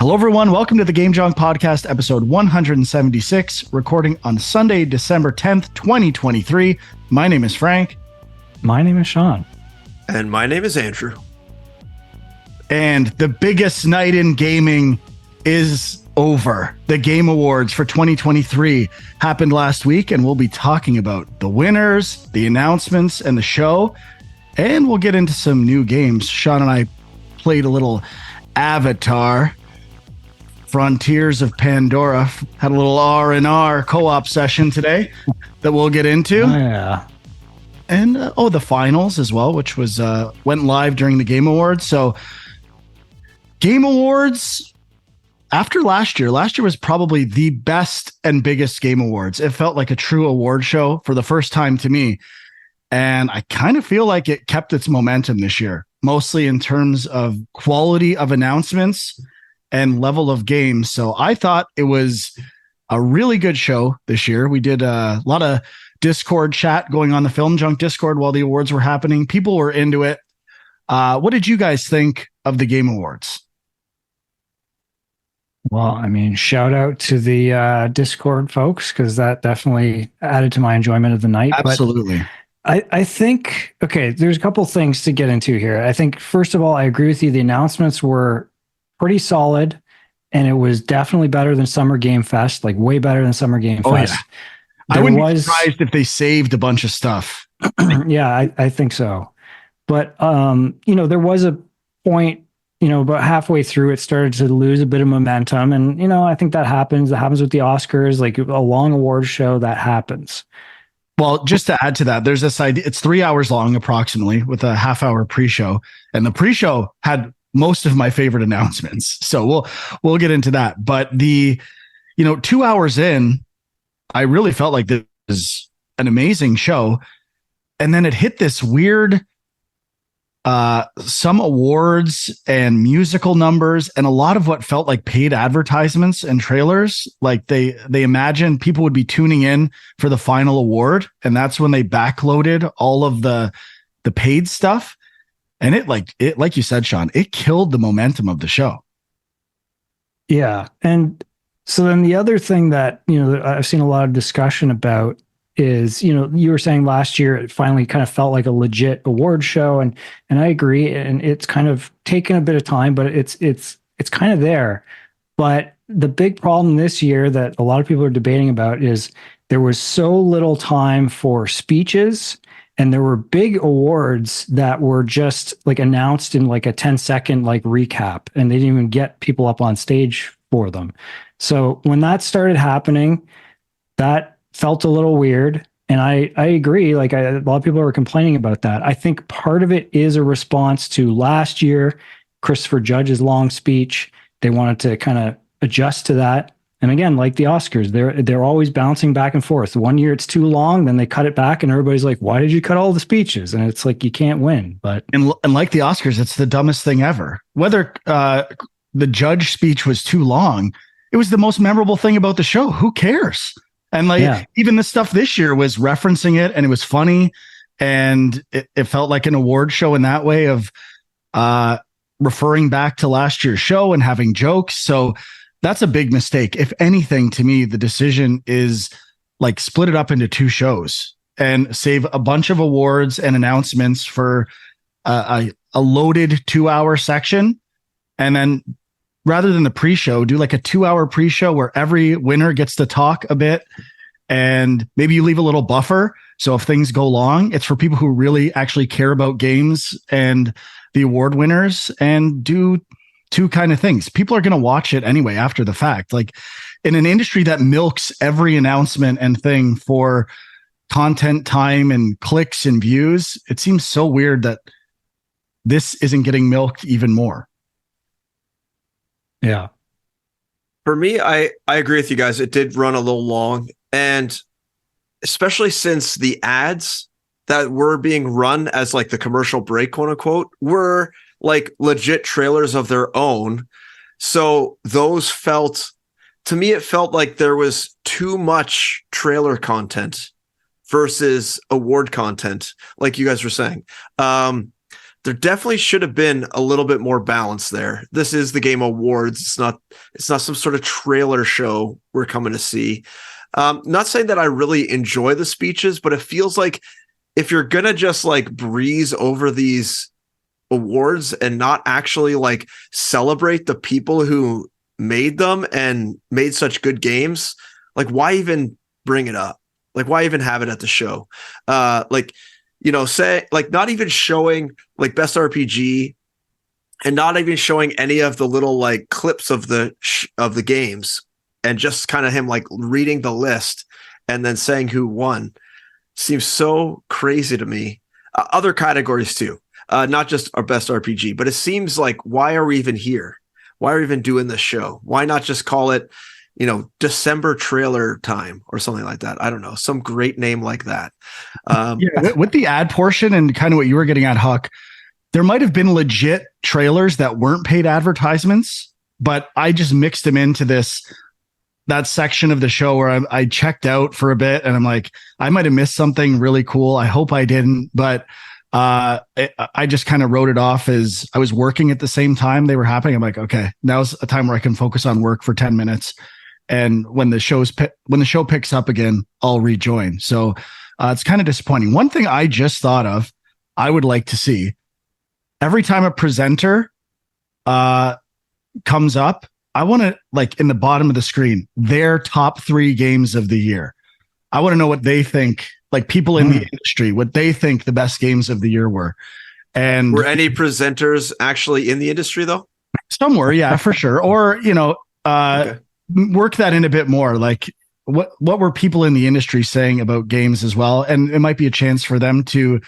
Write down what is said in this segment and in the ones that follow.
Hello, everyone. Welcome to the Game Junk Podcast, episode 176, recording on Sunday, December 10th, 2023. My name is Frank. My name is Sean. And my name is Andrew. And the biggest night in gaming is over. The Game Awards for 2023 happened last week, and we'll be talking about the winners, the announcements, and the show. And we'll get into some new games. Sean and I played a little Avatar, Frontiers of Pandora, had a little R&R co-op session today that we'll get into. Oh, yeah. And the finals as well, which was went live during the Game Awards. So Game Awards after last year was probably the best and biggest Game Awards. It felt like a true award show for the first time to me. And I kind of feel like it kept its momentum this year, mostly in terms of quality of announcements and level of games. So I thought it was a really good show this year. We did a lot of Discord chat going on the Film Junk Discord while the awards were happening. People were into it. What did you guys think of the Game Awards? Well, I mean, shout out to the Discord folks, because that definitely added to my enjoyment of the night. Absolutely. But I think, okay, there's a couple things to get into here. I think, first of all, I agree with you. The announcements were pretty solid, and it was definitely better than Summer Game Fest, like way better than Summer Game Fest. Yeah. I wouldn't be surprised if they saved a bunch of stuff. Yeah, I think so. But, there was a point, about halfway through, it started to lose a bit of momentum. And, I think that happens. That happens with the Oscars, like a long award show, that happens. Well, just to add to that, there's this idea. It's 3 hours long, approximately, with a half-hour pre-show. And the pre-show had most of my favorite announcements. So we'll get into that. But 2 hours in, I really felt like this was an amazing show. And then it hit this weird, some awards and musical numbers and a lot of what felt like paid advertisements and trailers. Like they imagined people would be tuning in for the final award. And that's when they backloaded all of the paid stuff. And it, like you said, Sean, it killed the momentum of the show. Yeah. And so then the other thing that, I've seen a lot of discussion about is, you were saying last year, it finally kind of felt like a legit award show. And I agree. And it's kind of taken a bit of time, but it's kind of there. But the big problem this year that a lot of people are debating about is there was so little time for speeches. And there were big awards that were just like announced in like a 10-second like recap, and they didn't even get people up on stage for them. So when that started happening, that felt a little weird. And I agree. Like a lot of people are complaining about that. I think part of it is a response to last year, Christopher Judge's long speech. They wanted to kind of adjust to that. And again, like the Oscars, they're always bouncing back and forth. One year it's too long, then they cut it back, and everybody's like, "Why did you cut all the speeches?" And it's like you can't win. But and like the Oscars, it's the dumbest thing ever. Whether the Judge speech was too long, it was the most memorable thing about the show. Who cares? And even the stuff this year was referencing it, and it was funny, and it felt like an award show in that way of referring back to last year's show and having jokes. So that's a big mistake. If anything, to me, the decision is like split it up into two shows and save a bunch of awards and announcements for a loaded 2-hour section. And then rather than the pre-show, do like a 2-hour pre-show where every winner gets to talk a bit, and maybe you leave a little buffer. So if things go long, it's for people who really actually care about games and the award winners, and do two kind of things. People are going to watch it anyway after the fact. Like in an industry that milks every announcement and thing for content time and clicks and views, it seems so weird that this isn't getting milked even more. yeah. For me, I agree with you guys. It did run a little long, and especially since the ads that were being run as like the commercial break, quote unquote, were like legit trailers of their own. So those to me, it felt like there was too much trailer content versus award content, like you guys were saying. there definitely should have been a little bit more balance there. This is the Game Awards. It's not some sort of trailer show we're coming to see. Not saying that I really enjoy the speeches, but it feels like if you're going to just like breeze over these awards and not actually like celebrate the people who made them and made such good games, like why even bring it up? Like why even have it at the show? Say like not even showing like best RPG and not even showing any of the little like clips of the games, and just kind of him like reading the list and then saying who won seems so crazy to me. Other categories too, not just our best RPG, but it seems like, why are we even here? Why are we even doing this show? Why not just call it, December trailer time or something like that? I don't know, some great name like that. With the ad portion and kind of what you were getting at, Huck, there might have been legit trailers that weren't paid advertisements, but I just mixed them into that section of the show where I checked out for a bit, and I'm like, I might have missed something really cool. I hope I didn't, but I just kind of wrote it off as I was working at the same time they were happening. I'm like, okay, now's a time where I can focus on work for 10 minutes. And when the show picks up again, I'll rejoin. So it's kind of disappointing. One thing I just thought of, I would like to see every time a presenter comes up, I want to, like, in the bottom of the screen, their top 3 games of the year. I want to know what they think, like people in the industry, what they think the best games of the year were. And were any presenters actually in the industry though? Some were, yeah, for sure. Or, okay, work that in a bit more. Like what were people in the industry saying about games as well? And it might be a chance for them to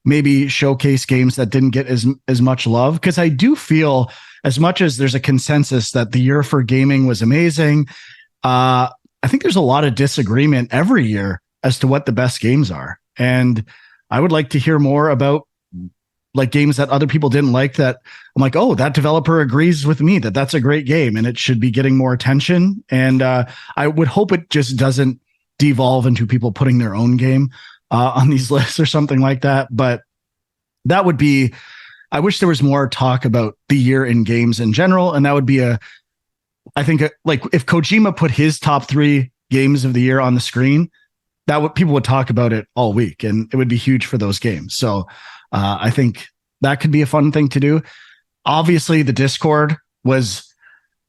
maybe showcase games that didn't get as much love. Because I do feel, as much as there's a consensus that the year for gaming was amazing, I think there's a lot of disagreement every year as to what the best games are. And I would like to hear more about like games that other people didn't like, that I'm like, oh, that developer agrees with me that that's a great game and it should be getting more attention. And I would hope it just doesn't devolve into people putting their own game on these lists or something like that. But that would be, I wish there was more talk about the year in games in general. And that would be I think like if Kojima put his top 3 games of the year on the screen, people would talk about it all week, and it would be huge for those games. So I think that could be a fun thing to do. Obviously, the Discord was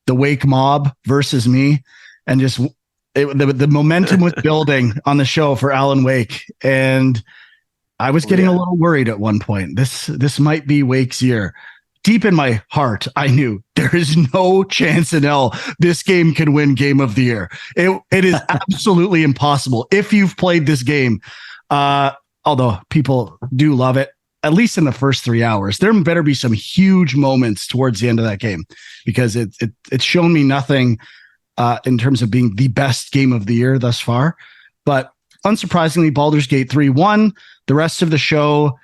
the Wake mob versus me, and just the momentum was building on the show for Alan Wake, and I was getting a little worried at one point. This might be Wake's year. Deep in my heart, I knew there is no chance in hell this game can win Game of the Year. It is absolutely impossible. If you've played this game, although people do love it, at least in the first 3 hours, there better be some huge moments towards the end of that game, because it's shown me nothing in terms of being the best game of the year thus far. But unsurprisingly, Baldur's Gate 3 won. The rest of the show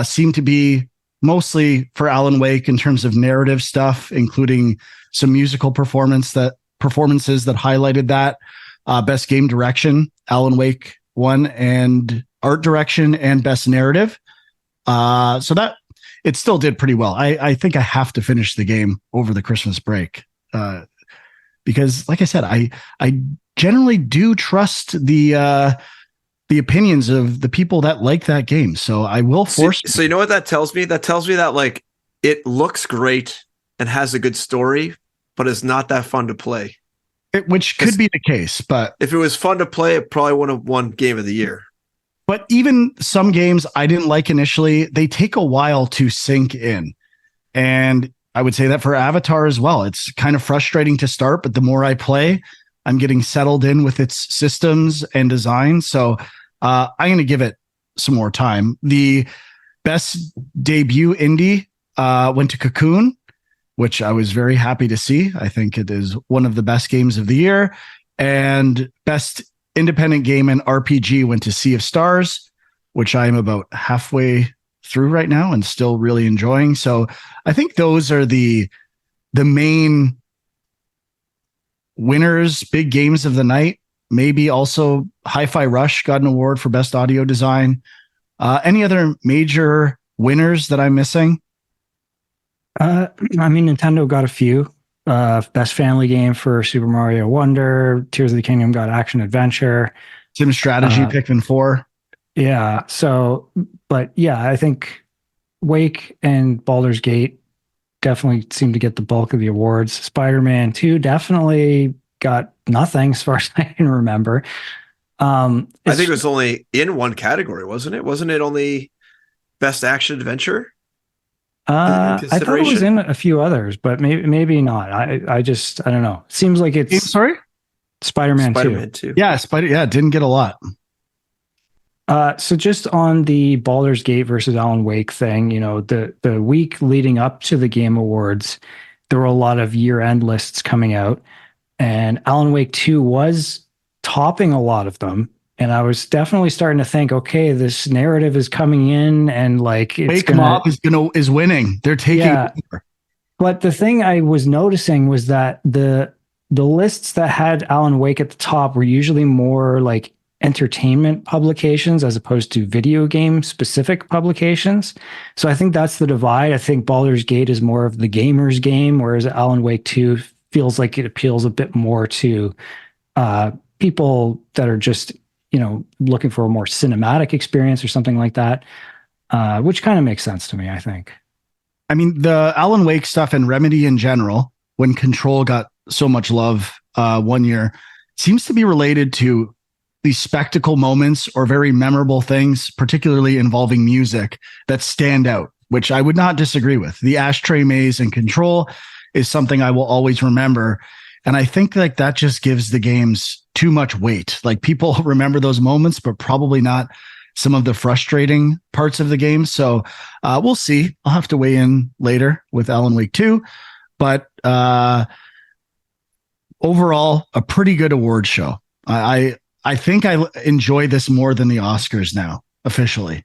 seemed to be mostly for Alan Wake in terms of narrative stuff, including some musical performances that highlighted that. Best game direction, Alan Wake won, and art direction and best narrative. So that it still did pretty well. I think I have to finish the game over the Christmas break because, like I said, I generally do trust the opinions of the people that like that game. So I will force. So you know what that tells me? That tells me that like it looks great and has a good story, but it's not that fun to play. Which could be the case, but if it was fun to play, it probably would have won Game of the Year. But even some games I didn't like initially, they take a while to sink in. And I would say that for Avatar as well. It's kind of frustrating to start, but the more I play, I'm getting settled in with its systems and design. So I'm going to give it some more time. The best debut indie went to Cocoon, which I was very happy to see. I think it is one of the best games of the year. And best independent game and RPG went to Sea of Stars, which I am about halfway through right now and still really enjoying. So I think those are the main winners, big games of the night. Maybe also Hi-Fi Rush got an award for best audio design. Any other major winners that I'm missing? I mean, Nintendo got a few. Best family game for Super Mario Wonder. Tears of the Kingdom got action adventure. Sim strategy, Pikmin 4. Yeah. So, but yeah, I think Wake and Baldur's Gate definitely seem to get the bulk of the awards. Spider-Man 2 definitely got nothing as far as I can remember. I think it was only in one category, wasn't it? Wasn't it only Best Action Adventure? I thought it was in a few others, but maybe not. I don't know. It seems like it's sorry? Spider-Man 2. Yeah, it didn't get a lot. So just on the Baldur's Gate versus Alan Wake thing, the week leading up to the Game Awards, there were a lot of year-end lists coming out, and Alan Wake 2 was topping a lot of them. And I was definitely starting to think, okay, this narrative is coming in, and like Wake Mob is winning. They're taking over. But the thing I was noticing was that the lists that had Alan Wake at the top were usually more like entertainment publications as opposed to video game specific publications. So I think that's the divide. I think Baldur's Gate is more of the gamer's game, whereas Alan Wake 2 feels like it appeals a bit more to people that are just, looking for a more cinematic experience or something like that, which kind of makes sense to me, I think. I mean, the Alan Wake stuff and Remedy in general, when Control got so much love one year, seems to be related to these spectacle moments or very memorable things, particularly involving music, that stand out, which I would not disagree with. The Ashtray Maze and Control is something I will always remember. And I think like that just gives the games too much weight. Like people remember those moments, but probably not some of the frustrating parts of the game. So we'll see. I'll have to weigh in later with Alan Wake 2. But overall, a pretty good award show. I think I enjoy this more than the Oscars now, officially.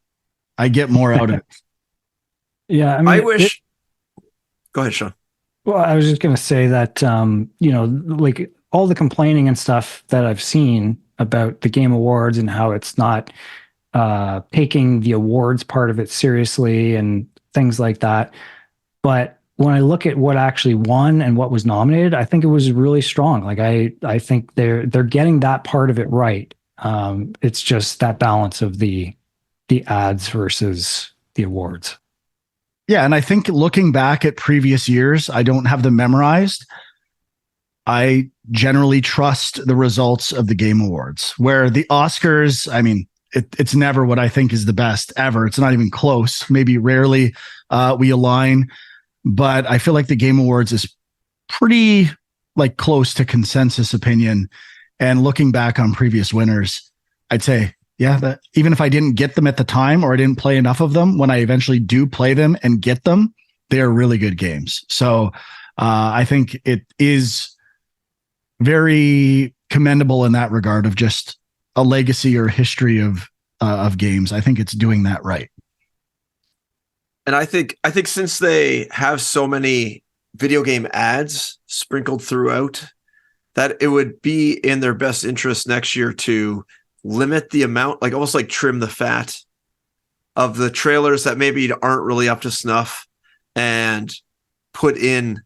I get more out of it. Yeah, I mean, I wish. Go ahead, Sean. Well, I was just going to say that, like all the complaining and stuff that I've seen about the Game Awards and how it's not taking the awards part of it seriously and things like that. But when I look at what actually won and what was nominated, I think it was really strong. Like I think they're getting that part of it right. It's just that balance of the ads versus the awards. Yeah, and I think looking back at previous years, I don't have them memorized. I generally trust the results of the Game Awards, where the Oscars, I mean, it's never what I think is the best ever. It's not even close. Maybe rarely we align, but I feel like the Game Awards is pretty like close to consensus opinion. And looking back on previous winners, I'd say, yeah, that even if I didn't get them at the time or I didn't play enough of them, when I eventually do play them and get them, they are really good games. So I think it is very commendable in that regard of just a legacy or history of games. I think it's doing that right. And I think since they have so many video game ads sprinkled throughout, that it would be in their best interest next year to limit the amount, like almost like trim the fat of the trailers that maybe aren't really up to snuff and put in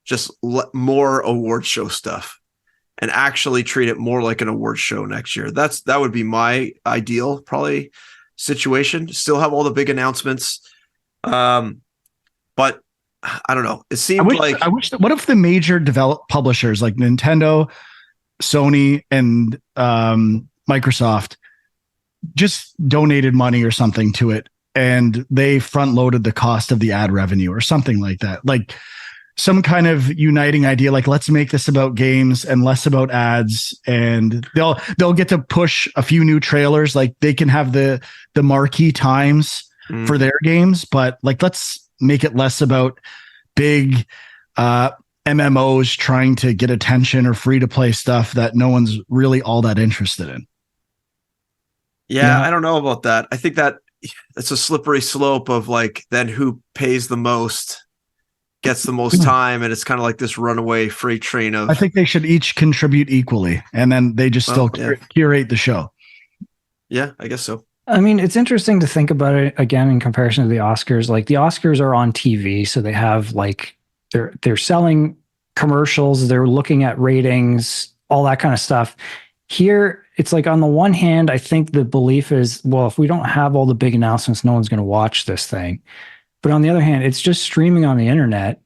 just more award show stuff and actually treat it more like an award show next year. That would be my ideal probably situation. Still have all the big announcements. But I don't know. It seemed I wish that, what if the major publishers like Nintendo, Sony, and Microsoft just donated money or something to it and they front loaded the cost of the ad revenue or something like that. Like some kind of uniting idea, like let's make this about games and less about ads, and they'll get to push a few new trailers. Like they can have the marquee times for their games, but like let's make it less about big MMOs trying to get attention or free to play stuff that no one's really all that interested in. Yeah, I don't know about that. I think that it's a slippery slope of like, then who pays the most gets the most time. And it's kind of like this runaway freight train of. I think they should each contribute equally and then they just curate the show. Yeah, I guess so. I mean, it's interesting to think about it again in comparison to the Oscars. Like the Oscars are on TV, so they have like they're selling commercials, they're looking at ratings, all that kind of stuff. Here, it's like on the one hand, I think the belief is, well, if we don't have all the big announcements, no one's going to watch this thing. But on the other hand, it's just streaming on the internet.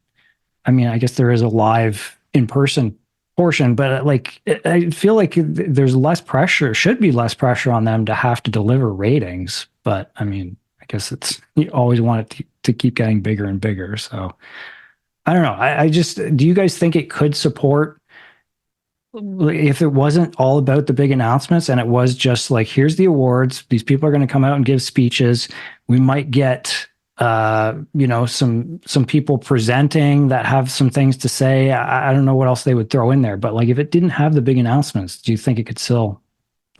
I mean, I guess there is a live in-person portion, but like I feel like there's less pressure, should be less pressure on them to have to deliver ratings. But I mean, I guess it's you always want it to keep getting bigger and bigger. So I don't know. I just do you guys think it could support if it wasn't all about the big announcements and it was just like, here's the awards, these people are going to come out and give speeches. We might get some people presenting that have some things to say. I don't know what else they would throw in there, but like if it didn't have the big announcements, do you think it could still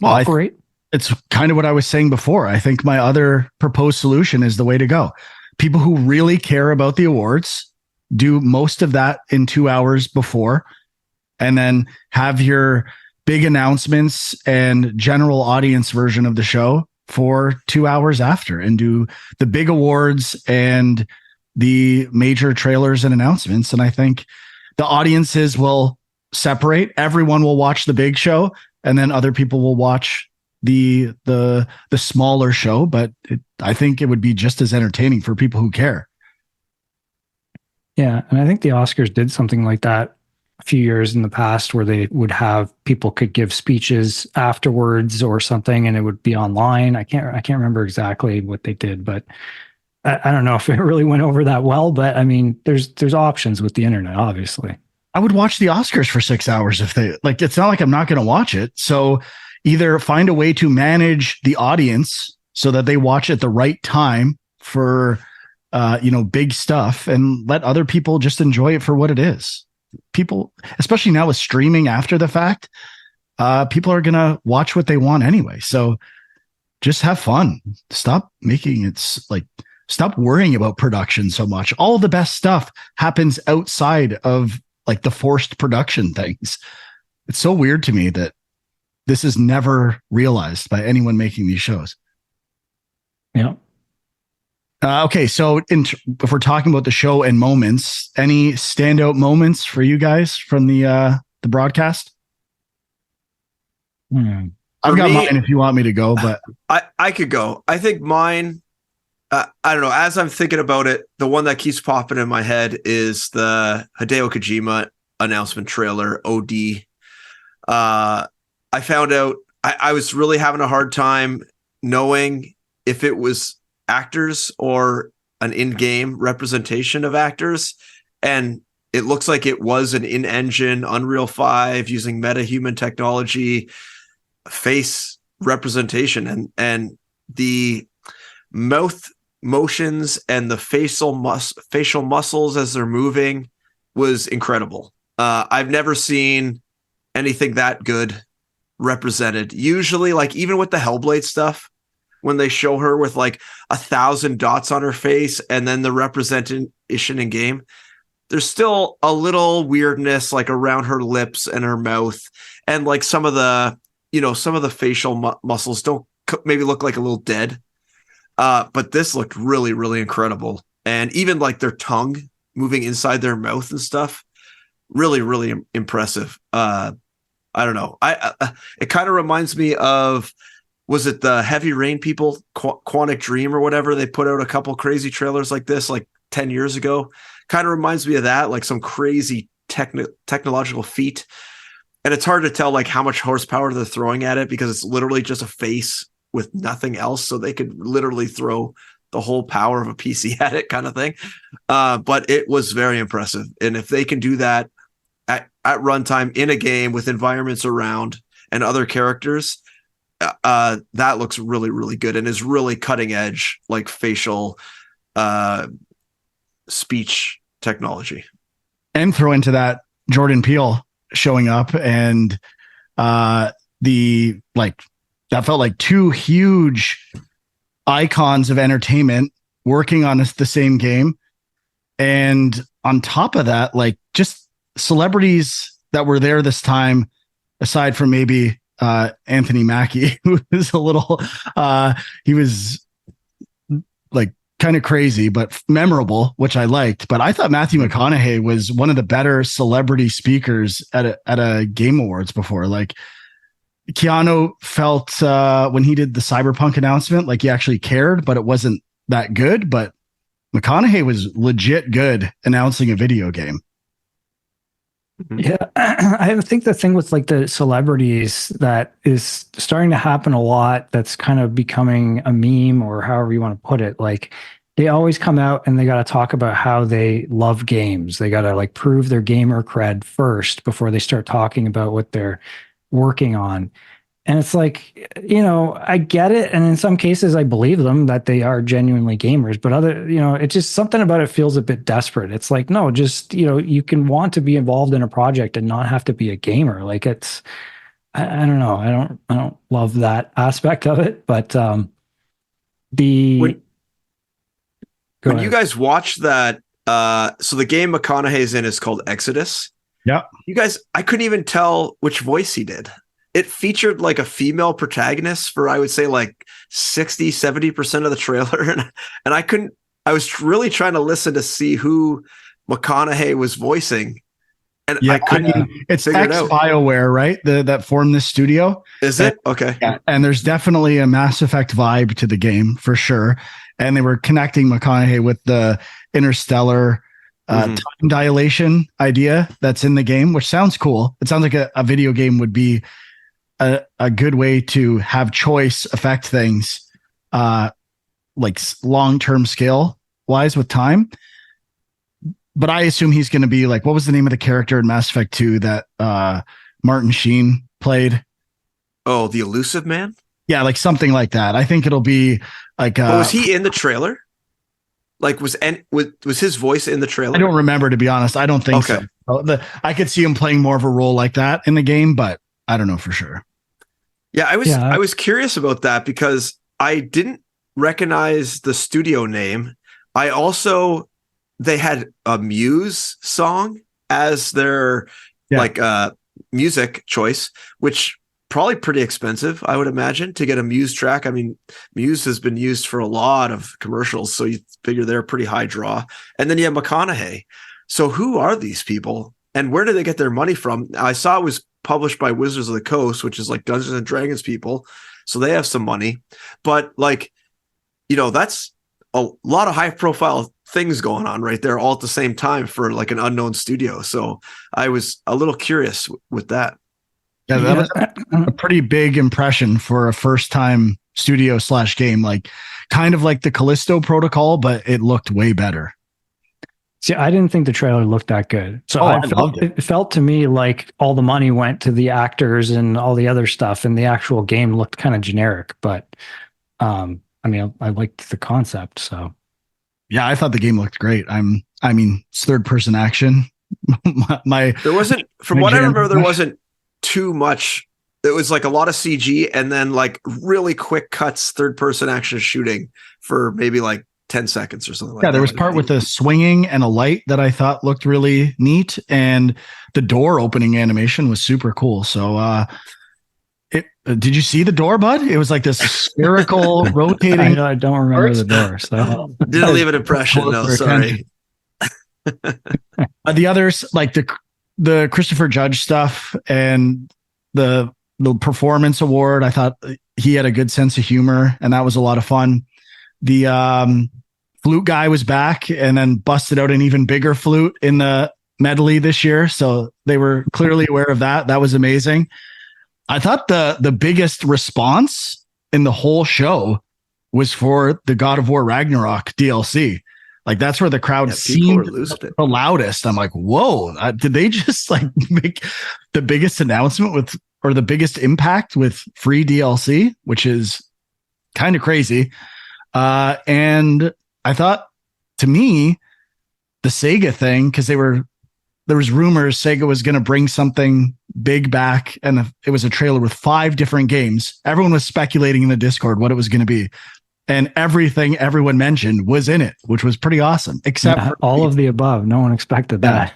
operate? It's kind of what I was saying before. I think my other proposed solution is the way to go. People who really care about the awards do most of that in 2 hours before, and then have your big announcements and general audience version of the show for 2 hours after, and do the big awards and the major trailers and announcements. And I think the audiences will separate. Everyone will watch the big show, and then other people will watch the smaller show. But I think it would be just as entertaining for people who care. Yeah. And I think the Oscars did something like that a few years in the past where they would have people could give speeches afterwards or something, and it would be online. I can't remember exactly what they did, but I don't know if it really went over that well. But I mean, there's options with the internet, obviously. I would watch the Oscars for 6 hours if they like. It's not like I'm not going to watch it. So either find a way to manage the audience so that they watch at the right time for big stuff, and let other people just enjoy it for what it is. People, especially now with streaming after the fact, people are going to watch what they want anyway. So just have fun. Stop worrying about production so much. All the best stuff happens outside of like the forced production things. It's so weird to me that this is never realized by anyone making these shows. Yeah. Okay, so if we're talking about the show and moments, any standout moments for you guys from the broadcast? I've got mine if you want me to go, but I could go. I think mine, I don't know. As I'm thinking about it, the one that keeps popping in my head is the Hideo Kojima announcement trailer, OD. I found out I was really having a hard time knowing if it was actors or an in-game representation of actors, and it looks like it was an in-engine Unreal 5 using meta-human technology face representation, and the mouth motions and the facial muscles as they're moving was incredible. I've never seen anything that good represented. Usually, like even with the Hellblade stuff, when they show her with like 1,000 dots on her face and then the representation in game, there's still a little weirdness like around her lips and her mouth, and like some of the facial muscles don't maybe look like a little dead. But this looked really, really incredible. And even like their tongue moving inside their mouth and stuff, really, really impressive. I don't know. It kind of reminds me of, was it the Heavy Rain people, Quantic Dream or whatever? They put out a couple crazy trailers like this like 10 years ago. Kind of reminds me of that, like some crazy technological feat. And it's hard to tell like how much horsepower they're throwing at it because it's literally just a face with nothing else. So they could literally throw the whole power of a PC at it, kind of thing. But it was very impressive. And if they can do that at runtime in a game with environments around and other characters, that looks really, really good and is really cutting edge, like facial speech technology. And throw into that Jordan Peele showing up, and that felt like two huge icons of entertainment working on the same game. And on top of that, like just celebrities that were there this time, aside from maybe Anthony Mackie, who was a little, he was like kind of crazy, but memorable, which I liked. But I thought Matthew McConaughey was one of the better celebrity speakers at a Game Awards before. Like Keanu felt when he did the Cyberpunk announcement, like he actually cared, but it wasn't that good. But McConaughey was legit good announcing a video game. Yeah, I think the thing with like the celebrities that is starting to happen a lot, that's kind of becoming a meme or however you want to put it. Like they always come out and they got to talk about how they love games. They got to like prove their gamer cred first before they start talking about what they're working on. And it's like, you know, I get it. And in some cases, I believe them that they are genuinely gamers. But other, you know, it's just something about it feels a bit desperate. It's like, no, just, you know, you can want to be involved in a project and not have to be a gamer. Like it's, I don't know. I don't love that aspect of it. But when you guys watch that, so the game McConaughey's in is called Exodus. Yeah. You guys, I couldn't even tell which voice he did. It featured like a female protagonist for, I would say, like 60, 70% of the trailer. And I was really trying to listen to see who McConaughey was voicing. And yeah, I couldn't. It's ex-BioWare, right? That formed this studio. Is it? Okay. Yeah. And there's definitely a Mass Effect vibe to the game for sure. And they were connecting McConaughey with the interstellar time dilation idea that's in the game, which sounds cool. It sounds like a video game would be a good way to have choice affect things like long-term scale wise with time. But I assume he's going to be like, what was the name of the character in Mass Effect 2 that Martin Sheen played? Oh, the Elusive Man? Yeah, like something like that. I think it'll be like was he in the trailer? Like was his voice in the trailer? I don't remember, to be honest. I don't think so. I could see him playing more of a role like that in the game, but I don't know for sure. Yeah, I was curious about that because I didn't recognize the studio name. They had a Muse song as their music choice, which probably pretty expensive, I would imagine, to get a Muse track. I mean, Muse has been used for a lot of commercials, so you figure they're a pretty high draw. And then you have McConaughey. So who are these people and where do they get their money from? I saw it was published by Wizards of the Coast, which is like Dungeons and Dragons people. So they have some money, but like, you know, that's a lot of high profile things going on right there all at the same time for like an unknown studio. So I was a little curious with that. Yeah, that was a pretty big impression for a first time studio / game, like kind of like the Callisto Protocol, but it looked way better. See, I didn't think the trailer looked that good. So it felt to me like all the money went to the actors and all the other stuff, and the actual game looked kind of generic. But I mean, I liked the concept. So yeah, I thought the game looked great. I mean, it's third person action. There wasn't, from what I remember, there wasn't too much. It was like a lot of CG and then like really quick cuts, third person action shooting for maybe like 10 seconds or something like that. Yeah, there was part with the swinging and a light that I thought looked really neat, and the door opening animation was super cool. So did you see the door, bud? It was like this spherical rotating. I don't remember the door, so didn't leave an impression. No, sorry. The others, like the Christopher Judge stuff and the performance award, I thought he had a good sense of humor, and that was a lot of fun. The flute guy was back and then busted out an even bigger flute in the medley this year, so they were clearly aware of that. That was amazing. I thought the biggest response in the whole show was for the God of War Ragnarok DLC. Like that's where the crowd seemed the loudest. I'm like, whoa, did they just like make the biggest announcement or the biggest impact with free DLC, which is kind of crazy. And I thought, to me, the Sega thing, because there was rumors Sega was going to bring something big back, and it was a trailer with 5 different games. Everyone was speculating in the Discord what it was going to be. and everything everyone mentioned was in it, which was pretty awesome. Except for all of the above. No one expected that.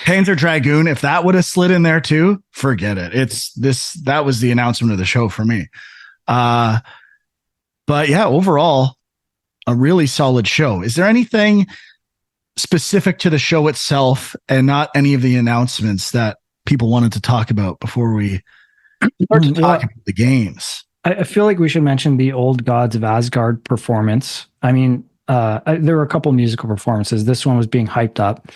Panzer Dragoon, if that would have slid in there too, forget it. That was the announcement of the show for me. But yeah, overall, a really solid show. Is there anything specific to the show itself and not any of the announcements that people wanted to talk about before we start to talk about the games? I feel like we should mention the Old Gods of Asgard performance. I mean, there were a couple musical performances. This one was being hyped up.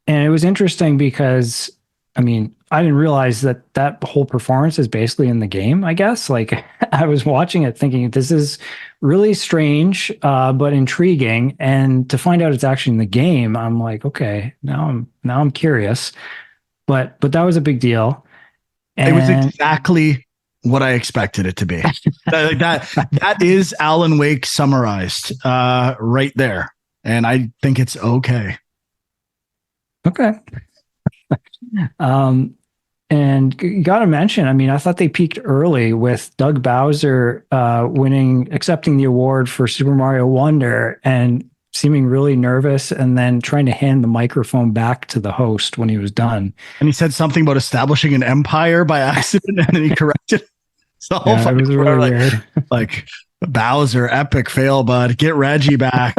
And it was interesting because, I mean, I didn't realize that whole performance is basically in the game, I guess. Like, I was watching it thinking, this is really strange, but intriguing. And to find out it's actually in the game, I'm like, okay, now I'm curious. But that was a big deal. And it was exactly what I expected it to be. that is Alan Wake summarized right there. And I think it's okay. Okay. And you got to mention, I mean, I thought they peaked early with Doug Bowser accepting the award for Super Mario Wonder and seeming really nervous and then trying to hand the microphone back to the host when he was done. And he said something about establishing an empire by accident and then he corrected. So yeah, it was really weird. Like Bowser, epic fail, bud. Get Reggie back.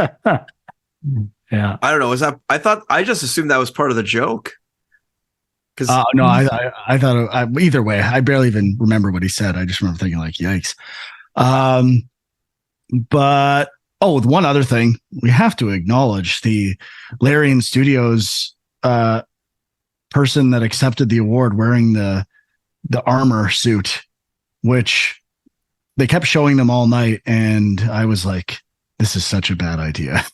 Yeah. I don't know. I just assumed that was part of the joke. No, I thought either way, I barely even remember what he said. I just remember thinking like, yikes. But one other thing, we have to acknowledge the Larian Studios person that accepted the award wearing the armor suit, which they kept showing them all night. And I was like, this is such a bad idea.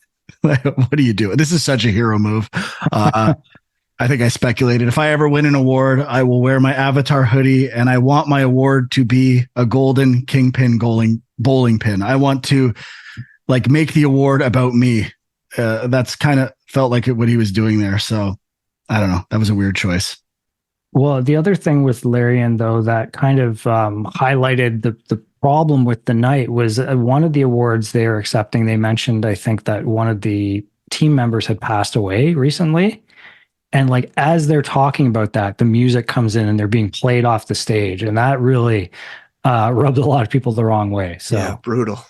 What are you doing? This is such a hero move. I think I speculated if I ever win an award, I will wear my Avatar hoodie and I want my award to be a golden kingpin bowling pin. I want to like make the award about me. That's kind of felt like what he was doing there. So I don't know. That was a weird choice. Well, the other thing with Larian, though, that kind of highlighted the problem with the night was one of the awards they were accepting. They mentioned, I think, that one of the team members had passed away recently. And like, as they're talking about that, the music comes in and they're being played off the stage. And that really rubbed a lot of people the wrong way. So yeah, brutal.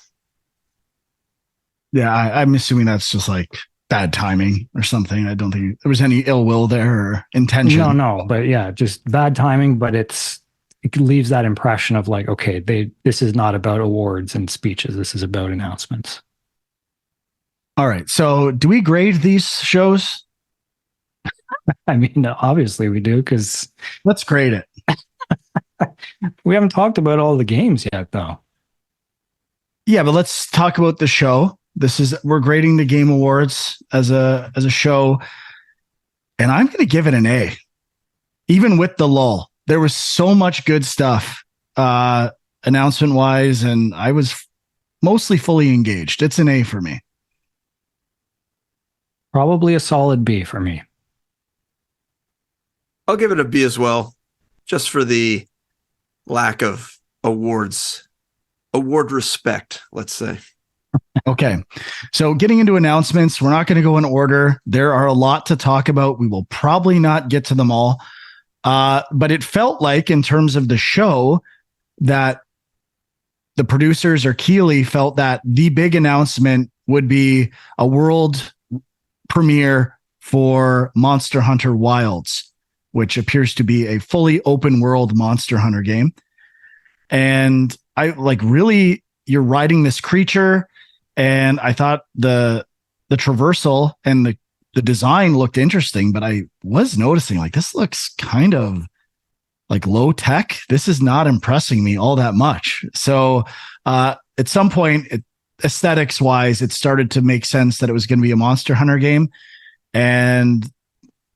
Yeah, I'm assuming that's just like bad timing or something. I don't think there was any ill will there or intention. No, but yeah, just bad timing. But it leaves that impression of like, okay, this is not about awards and speeches. This is about announcements. All right. So do we grade these shows? I mean, obviously we do, because let's grade it. We haven't talked about all the games yet, though. Yeah, but let's talk about the show. We're grading the Game Awards as a show, and I'm going to give it an A. Even with the lull, there was so much good stuff, announcement wise, and I was mostly fully engaged. It's an A for me. Probably a solid B for me. I'll give it a B as well, just for the lack of award respect, let's say. Okay. So getting into announcements, we're not going to go in order. There are a lot to talk about. We will probably not get to them all. But it felt like in terms of the show that the producers or Keeley felt that the big announcement would be a world premiere for Monster Hunter Wilds, which appears to be a fully open world Monster Hunter game. And I like, really, you're riding this creature. And I thought the traversal and the design looked interesting, but I was noticing like, this looks kind of like low tech. This is not impressing me all that much. So at some point, aesthetics wise, it started to make sense that it was going to be a Monster Hunter game. And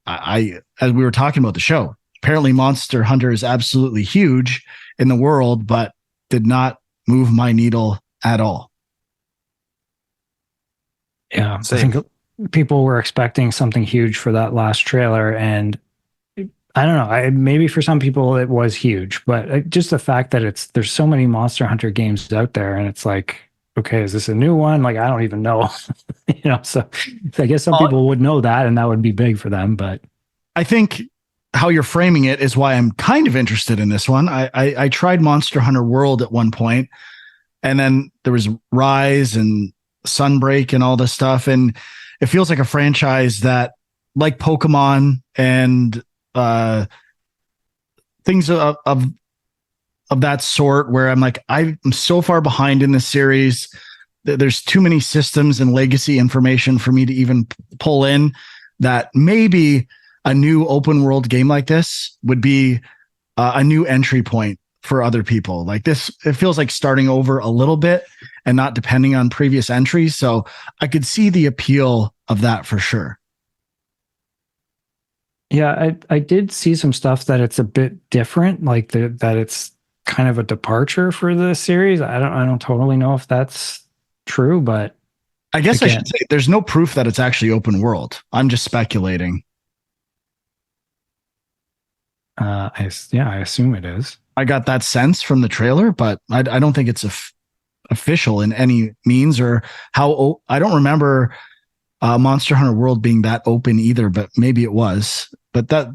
I, as we were talking about the show, apparently Monster Hunter is absolutely huge in the world, but did not move my needle at all. Yeah, same. I think people were expecting something huge for that last trailer, and I don't know. Maybe for some people it was huge, but just the fact that there's so many Monster Hunter games out there, and it's like, okay, is this a new one? Like, I don't even know. So I guess some people would know that, and that would be big for them. But I think how you're framing it is why I'm kind of interested in this one. I tried Monster Hunter World at one point, and then there was Rise and Sunbreak and all this stuff. And it feels like a franchise that, like Pokemon and things of that sort, where I'm like, I'm so far behind in this series. There's too many systems and legacy information for me to even pull in, that maybe a new open world game like this would be a new entry point for other people. Like this, it feels like starting over a little bit and not depending on previous entries. So I could see the appeal of that for sure. Yeah, I did see some stuff that it's a bit different, like that it's kind of a departure for the series. I don't totally know if that's true, but I guess I should say there's no proof that it's actually open world. I'm just speculating. I assume it is. I got that sense from the trailer, but I don't think it's official in any means, or how. I don't remember Monster Hunter World being that open either, but maybe it was. But that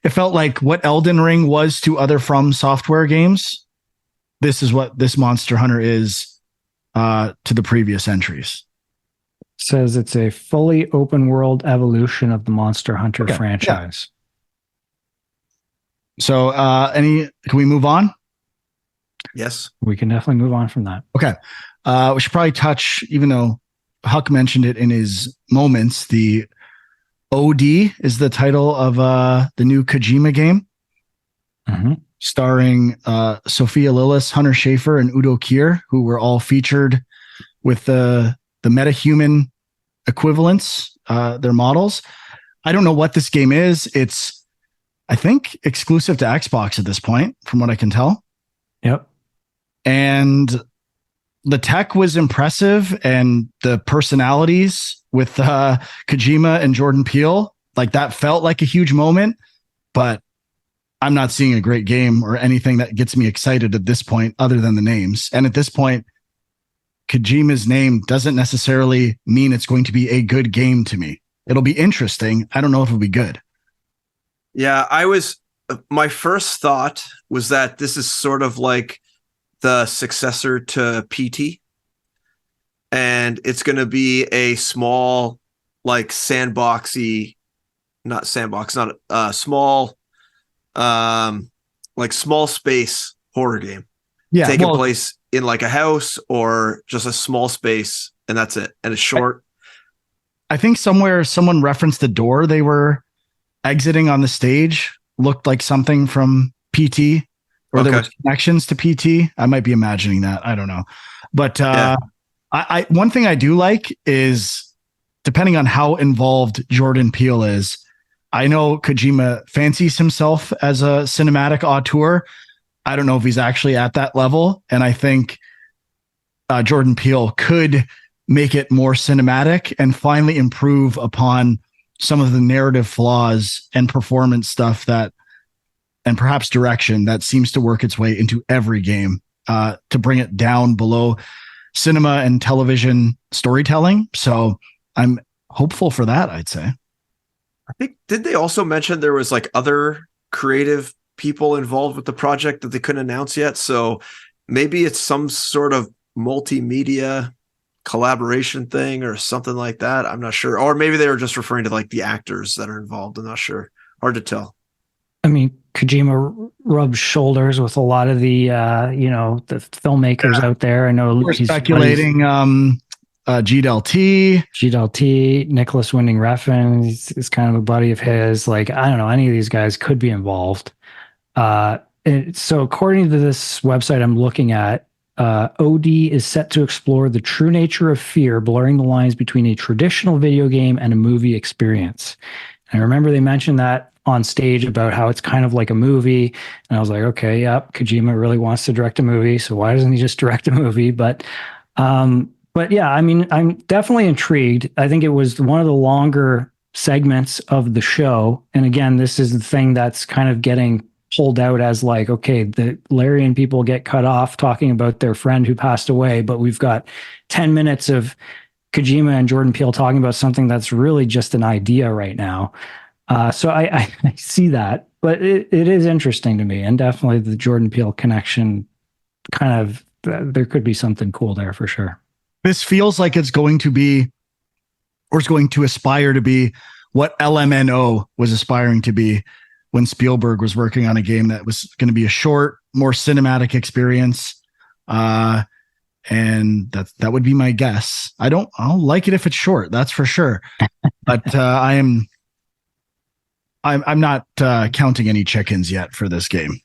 it felt like what Elden Ring was to other From Software games. This is what this Monster Hunter is to the previous entries. Says it's a fully open world evolution of the Monster Hunter franchise. Yeah. So can we move on? Yes. We can definitely move on from that. Okay. We should probably touch, even though Huck mentioned it in his moments, the OD is the title of the new Kojima game, starring Sophia Lillis, Hunter Schafer, and Udo Kier, who were all featured with the metahuman equivalents, their models. I don't know what this game is. It's, I think, exclusive to Xbox at this point, from what I can tell. Yep. And the tech was impressive, and the personalities with Kojima and Jordan Peele, like that felt like a huge moment, but I'm not seeing a great game or anything that gets me excited at this point other than the names. And at this point, Kojima's name doesn't necessarily mean it's going to be a good game to me. It'll be interesting. I don't know if it'll be good. Yeah, my first thought was that this is sort of like the successor to PT, and it's going to be a small, like small, like small space horror game. Yeah, taking place in like a house or just a small space, and that's it. And it's short. I think somewhere someone referenced the door they were exiting on the stage looked like something from PT, or there were connections to PT. I might be imagining that. I don't know. But I one thing I do like is, depending on how involved Jordan Peele is, I know Kojima fancies himself as a cinematic auteur. I don't know if he's actually at that level. And I think Jordan Peele could make it more cinematic and finally improve upon some of the narrative flaws and performance stuff that, and perhaps direction, that seems to work its way into every game, to bring it down below cinema and television storytelling. So I'm hopeful for that, I'd say. I think, did they also mention there was like other creative people involved with the project that they couldn't announce yet? So maybe it's some sort of multimedia collaboration thing or something like that. I'm not sure. Or maybe they were just referring to like the actors that are involved. I'm not sure. Hard to tell. I mean, Kojima rubs shoulders with a lot of the the filmmakers out there. I know we're speculating G Del T, Nicholas Winding Refn is kind of a buddy of his. Like, I don't know, any of these guys could be involved. So according to this website I'm looking at, OD is set to explore the true nature of fear, blurring the lines between a traditional video game and a movie experience. And I remember they mentioned that on stage about how it's kind of like a movie. And I was like, okay, yep, Kojima really wants to direct a movie, so why doesn't he just direct a movie? But yeah, I mean, I'm definitely intrigued. I think it was one of the longer segments of the show. And again, this is the thing that's kind of getting pulled out as like, okay, the Larian people get cut off talking about their friend who passed away, but we've got 10 minutes of Kojima and Jordan Peele talking about something that's really just an idea right now. So I see that, but it is interesting to me, and definitely the Jordan Peele connection kind of, there could be something cool there for sure. This feels like it's going to be, or it's going to aspire to be, what LMNO was aspiring to be when Spielberg was working on a game that was going to be a short, more cinematic experience. And that would be my guess. I'll like it if it's short, that's for sure. But I'm not counting any chickens yet for this game.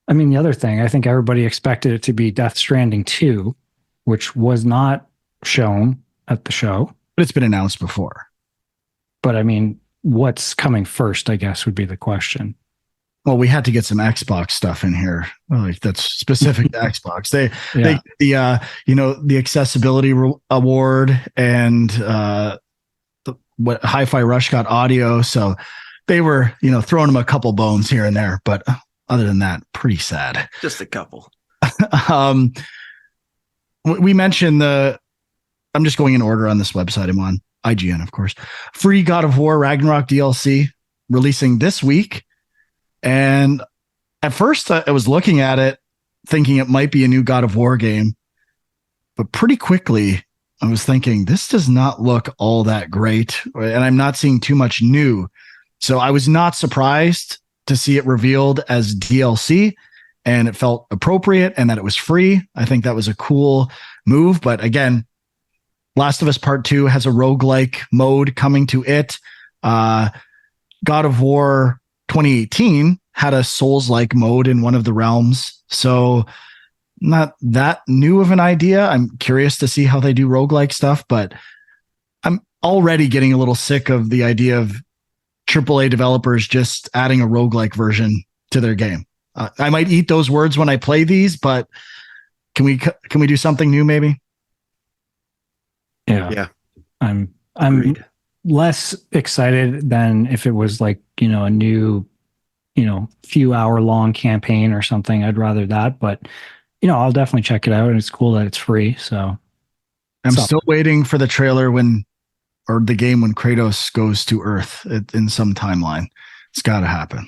I mean, the other thing, I think everybody expected it to be Death Stranding 2, which was not shown at the show. But it's been announced before. But I mean, what's coming first, I guess, would be the question. Well, we had to get some Xbox stuff in here, like that's specific to Xbox. They the accessibility award and what Hi-Fi Rush got audio, so they were throwing them a couple bones here and there, but other than that, pretty sad. Just a couple. We mentioned I'm just going in order on this website I'm on, IGN, of course. Free God of War Ragnarok DLC releasing this week. And at first I was looking at it thinking it might be a new God of War game. But pretty quickly I was thinking this does not look all that great. And I'm not seeing too much new. So I was not surprised to see it revealed as DLC. And it felt appropriate and that it was free. I think that was a cool move. But again, Last of Us Part 2 has a roguelike mode coming to it. God of War 2018 had a Souls-like mode in one of the realms. So not that new of an idea. I'm curious to see how they do roguelike stuff, but I'm already getting a little sick of the idea of AAA developers just adding a roguelike version to their game. I might eat those words when I play these, but can we do something new maybe? Yeah. I'm Agreed. Less excited than if it was like, a new, few hour long campaign or something. I'd rather that, but I'll definitely check it out, and it's cool that it's free. So I'm still waiting for the trailer or the game when Kratos goes to Earth in some timeline. It's got to happen.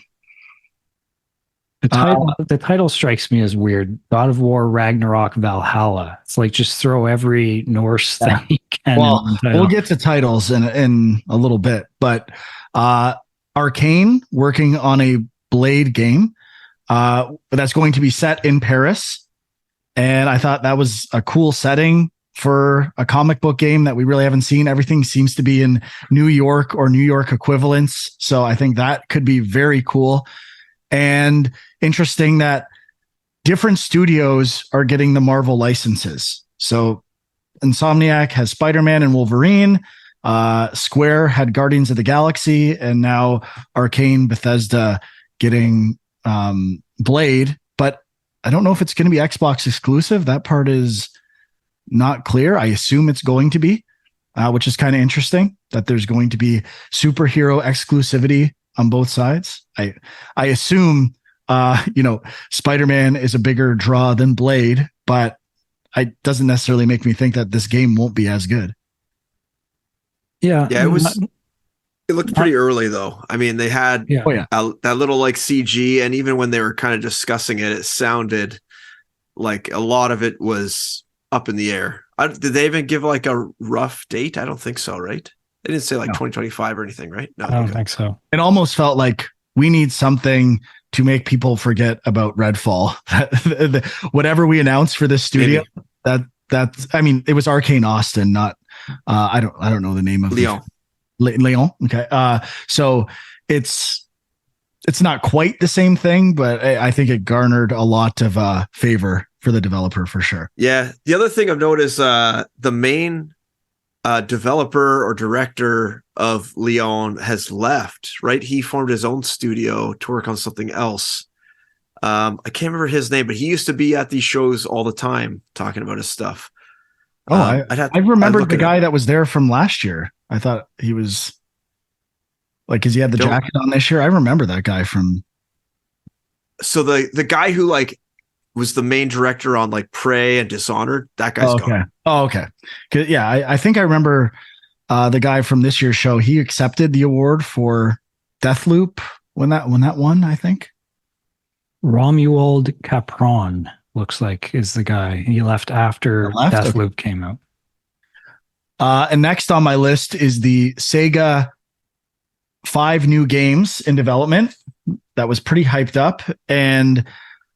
The title strikes me as weird. God of War Ragnarok Valhalla. It's like just throw every Norse thing you can. Well, we'll get to titles in a little bit, but Arcane working on a Blade game that's going to be set in Paris. And I thought that was a cool setting for a comic book game that we really haven't seen. Everything seems to be in New York or New York equivalents. So I think that could be very cool. And interesting that different studios are getting the Marvel licenses. So Insomniac has Spider-Man and Wolverine. Square had Guardians of the Galaxy, and now Arcane Bethesda getting Blade. But I don't know if it's going to be Xbox exclusive. That part is not clear. I assume it's going to be, which is kind of interesting that there's going to be superhero exclusivity on both sides. I assume, Spider-Man is a bigger draw than Blade, but it doesn't necessarily make me think that this game won't be as good. Yeah. Yeah, it looked pretty early though. I mean, they had that little like CG, and even when they were kind of discussing it, it sounded like a lot of it was up in the air. Did they even give like a rough date? I don't think so, right? They didn't say like 2025 or anything, right? No, I don't think so. It almost felt like we need something to make people forget about Redfall. Whatever we announced for this studio, it was Arcane Austin, not I don't know the name of Leon. Leon. Okay. So it's not quite the same thing, but I think it garnered a lot of favor for the developer for sure. Yeah. The other thing I've noticed, the main developer or director of Leon has left, right? He formed his own studio to work on something else. I can't remember his name, but he used to be at these shows all the time talking about his stuff. Oh, I remembered the guy that was there from last year. I thought he was like, because he had the jacket on this year. I remember that guy from So the guy who like was the main director on like Prey and Dishonored, that guy's gone. Oh, okay. Yeah, I think I remember the guy from this year's show. He accepted the award for Deathloop when that won, I think. Romuald Capron looks like is the guy. He left after Deathloop came out. And next on my list is the Sega 5 new games in development. That was pretty hyped up. And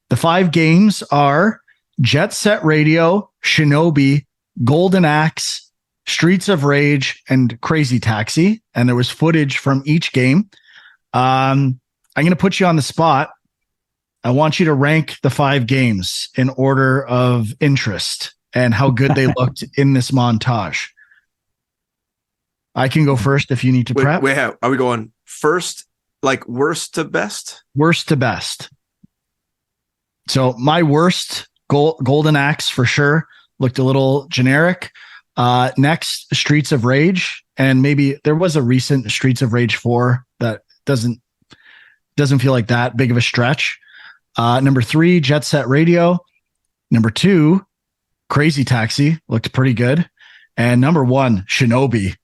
the 5 games are Jet Set Radio, Shinobi, Golden Axe, Streets of Rage, and Crazy Taxi. And there was footage from each game. I'm going to put you on the spot. I want you to rank the 5 games in order of interest and how good they looked in this montage. I can go first if you need to prep. Wait, are we going first, like worst to best? Worst to best. So my worst, Golden Axe for sure, looked a little generic. Next, Streets of Rage, and maybe there was a recent Streets of Rage 4 that doesn't feel like that big of a stretch. Number 3, Jet Set Radio. Number 2, Crazy Taxi, looked pretty good. And number 1, Shinobi,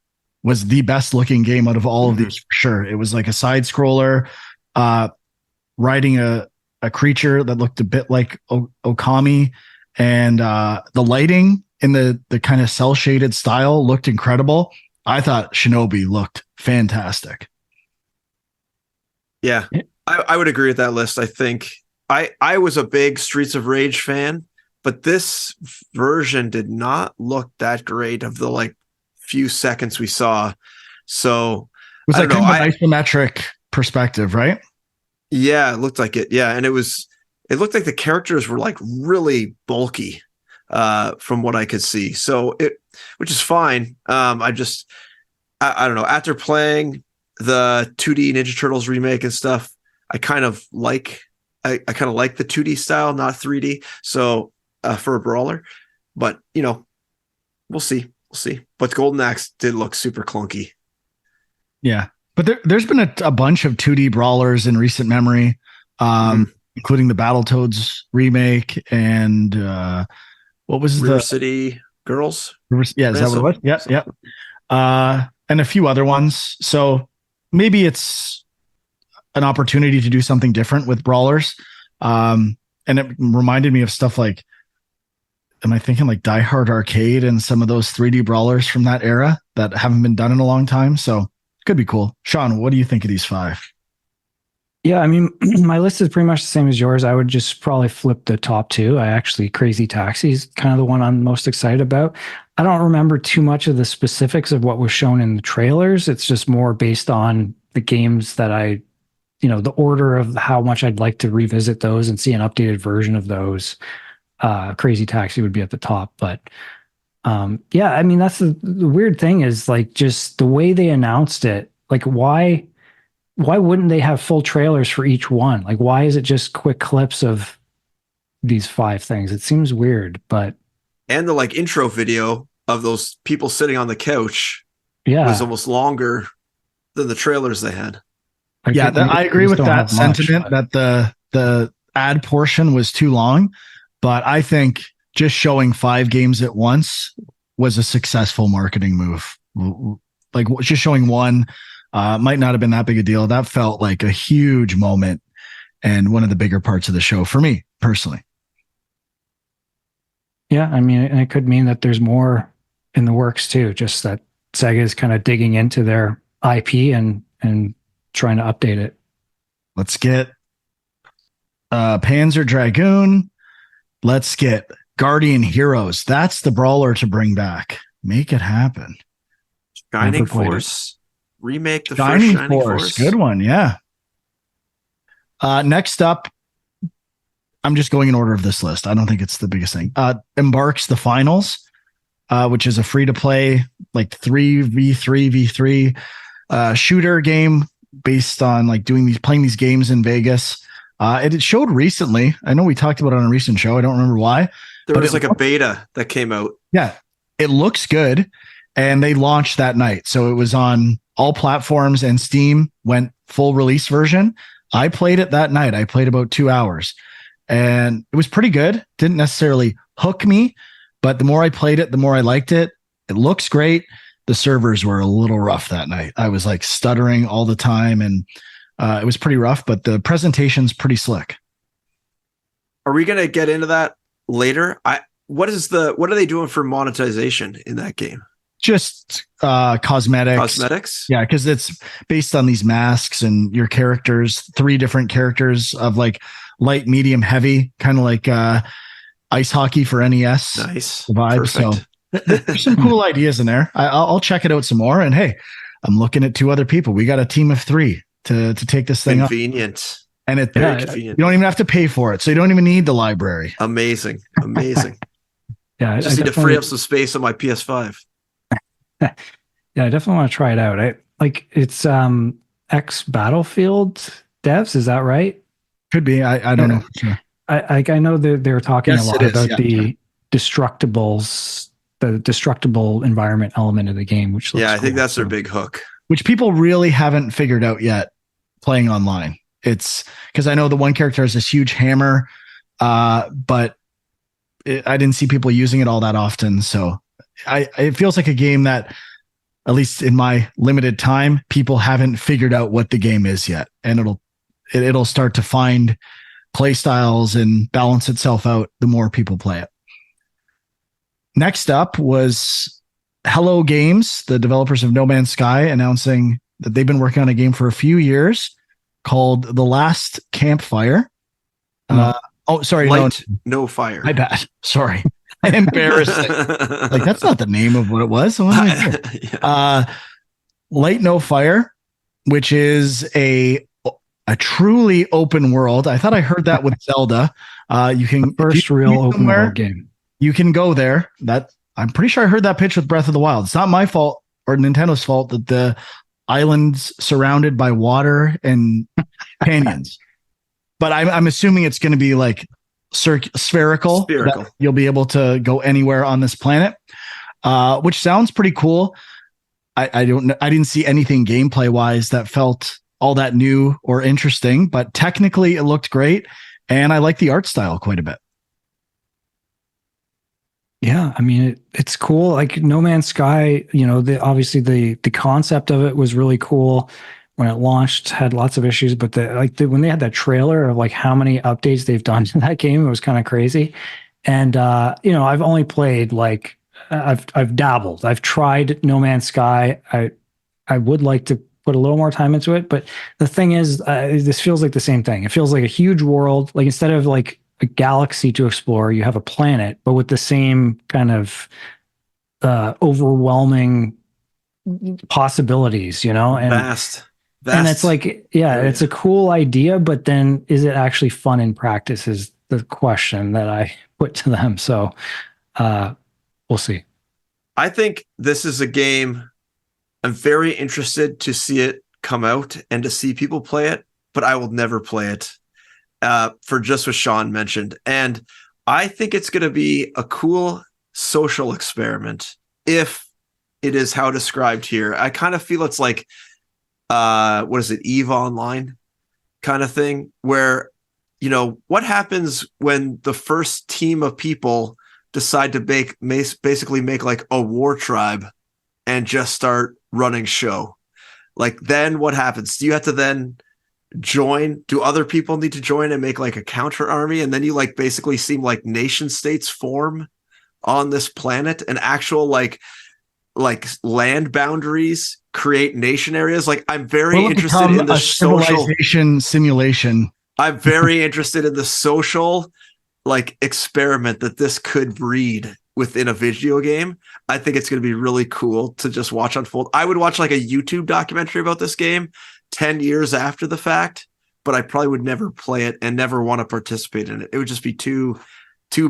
was the best looking game out of all of these for sure. It was like a side scroller, riding a creature that looked a bit like Okami, and the lighting in the kind of cell shaded style looked incredible. I thought Shinobi looked fantastic. Yeah, I would agree with that list. I think I was a big Streets of Rage fan, but this version did not look that great of the like few seconds we saw. So it was like kind of an isometric perspective, right? Yeah, it looked like it. Yeah, and it looked like the characters were like really bulky from what I could see. So which is fine. I don't know. After playing the 2D Ninja Turtles remake and stuff, I kind of like the 2D style, not 3D. So for a brawler, but we'll see. But Golden Axe did look super clunky. Yeah, but there's been a bunch of 2D brawlers in recent memory, including the Battletoads remake and what was River City Girls? Yeah, is that what it was? Yeah. And a few other ones. So maybe it's an opportunity to do something different with brawlers. And it reminded me of stuff like, am I thinking like Die Hard Arcade and some of those 3D brawlers from that era that haven't been done in a long time? So could be cool. Sean, what do you think of these 5? Yeah, I mean, my list is pretty much the same as yours. I would just probably flip the top 2. Crazy Taxi is kind of the one I'm most excited about. I don't remember too much of the specifics of what was shown in the trailers. It's just more based on the games that the order of how much I'd like to revisit those and see an updated version of those. Crazy Taxi would be at the top, but yeah, I mean, that's the weird thing is like just the way they announced it. Like, why wouldn't they have full trailers for each one? Like, why is it just quick clips of these 5 things? It seems weird, but and the like intro video of those people sitting on the couch, was almost longer than the trailers they had. I agree with that sentiment that the ad portion was too long. But I think just showing 5 games at once was a successful marketing move. Like just showing one might not have been that big a deal. That felt like a huge moment and one of the bigger parts of the show for me personally. Yeah, I mean, and it could mean that there's more in the works too. Just that Sega is kind of digging into their IP and trying to update it. Let's get Panzer Dragoon. Let's get Guardian Heroes. That's the brawler to bring back. Make it happen. Shining Force. Remake the first Shining Force. Good one, yeah. Next up, I'm just going in order of this list. I don't think it's the biggest thing. Embarks the Finals, which is a free-to-play, like 3v3v3 shooter game based on like playing these games in Vegas. It showed recently. I know we talked about it on a recent show. I don't remember why. There was like a beta that came out. Yeah, it looks good. And they launched that night. So it was on all platforms and Steam went full release version. I played it that night. I played about 2 hours, and it was pretty good. Didn't necessarily hook me, but the more I played it, the more I liked it. It looks great. The servers were a little rough that night. I was like stuttering all the time, and it was pretty rough, but the presentation's pretty slick. Are we going to get into that later? What are they doing for monetization in that game? Just cosmetics. Cosmetics? Yeah, because it's based on these masks and your characters, 3 different characters of like light, medium, heavy, kind of like ice hockey for NES. Nice. Vibe. Perfect. So there's some cool ideas in there. I'll check it out some more. And hey, I'm looking at 2 other people. We got a team of 3 to take this thing up. Convenient. And it's very convenient. You don't even have to pay for it. So you don't even need the library. Amazing. Yeah, I just need to free up some space on my PS5. Yeah, I definitely want to try it out. It's ex Battlefield devs, is that right? Could be. I don't know. Sure. I know that they were talking a lot about the destructibles, the destructible environment element of the game, which looks I think cool. that's their big hook. Which people really haven't figured out yet playing online. It's because I know the one character has this huge hammer, but I didn't see people using it all that often. So it feels like a game that, at least in my limited time, people haven't figured out what the game is yet. And it'll start to find play styles and balance itself out the more people play it. Next up was Hello Games, the developers of No Man's Sky, announcing that they've been working on a game for a few years called The Last Campfire. Light, no fire. My bad. Sorry. Embarrassing. Like, that's not the name of what it was. So Light No Fire, which is a truly open world. I thought I heard that with Zelda. You can first real open world game. You can go there. I'm pretty sure I heard that pitch with Breath of the Wild. It's not my fault or Nintendo's fault that the island's surrounded by water and canyons. But I'm assuming it's going to be like spherical. You'll be able to go anywhere on this planet, which sounds pretty cool. I didn't see anything gameplay wise that felt all that new or interesting, but technically it looked great, and I like the art style quite a bit. Yeah, I mean it's cool. Like No Man's Sky, obviously the concept of it was really cool when it launched. Had lots of issues, but when they had that trailer of like how many updates they've done to that game, it was kind of crazy. And I've only played I've dabbled. I've tried No Man's Sky. I would like to put a little more time into it, but the thing is, this feels like the same thing. It feels like a huge world. Like instead of like a galaxy to explore, you have a planet, but with the same kind of overwhelming possibilities, and vast. And it's like, it's a cool idea, but then is it actually fun in practice is the question that I put to them. So we'll see. I think this is a game I'm very interested to see it come out and to see people play it, but I will never play it for just what Sean mentioned. And I think it's going to be a cool social experiment if it is how described here. I kind of feel it's like, what is it, EVE Online kind of thing, where, what happens when the first team of people decide to basically make like a war tribe and just start running show? Like, then what happens? Do you have to then join? Do other people need to join and make like a counter army? And then you like basically seem like nation states form on this planet, and actual like land boundaries create nation areas. Like, I'm very interested in the civilization simulation. I'm very interested in the social like experiment that this could breed within a video game. I think it's going to be really cool to just watch unfold. I would watch like a YouTube documentary about this game 10 years after the fact, but I probably would never play it and never want to participate in it. It would just be too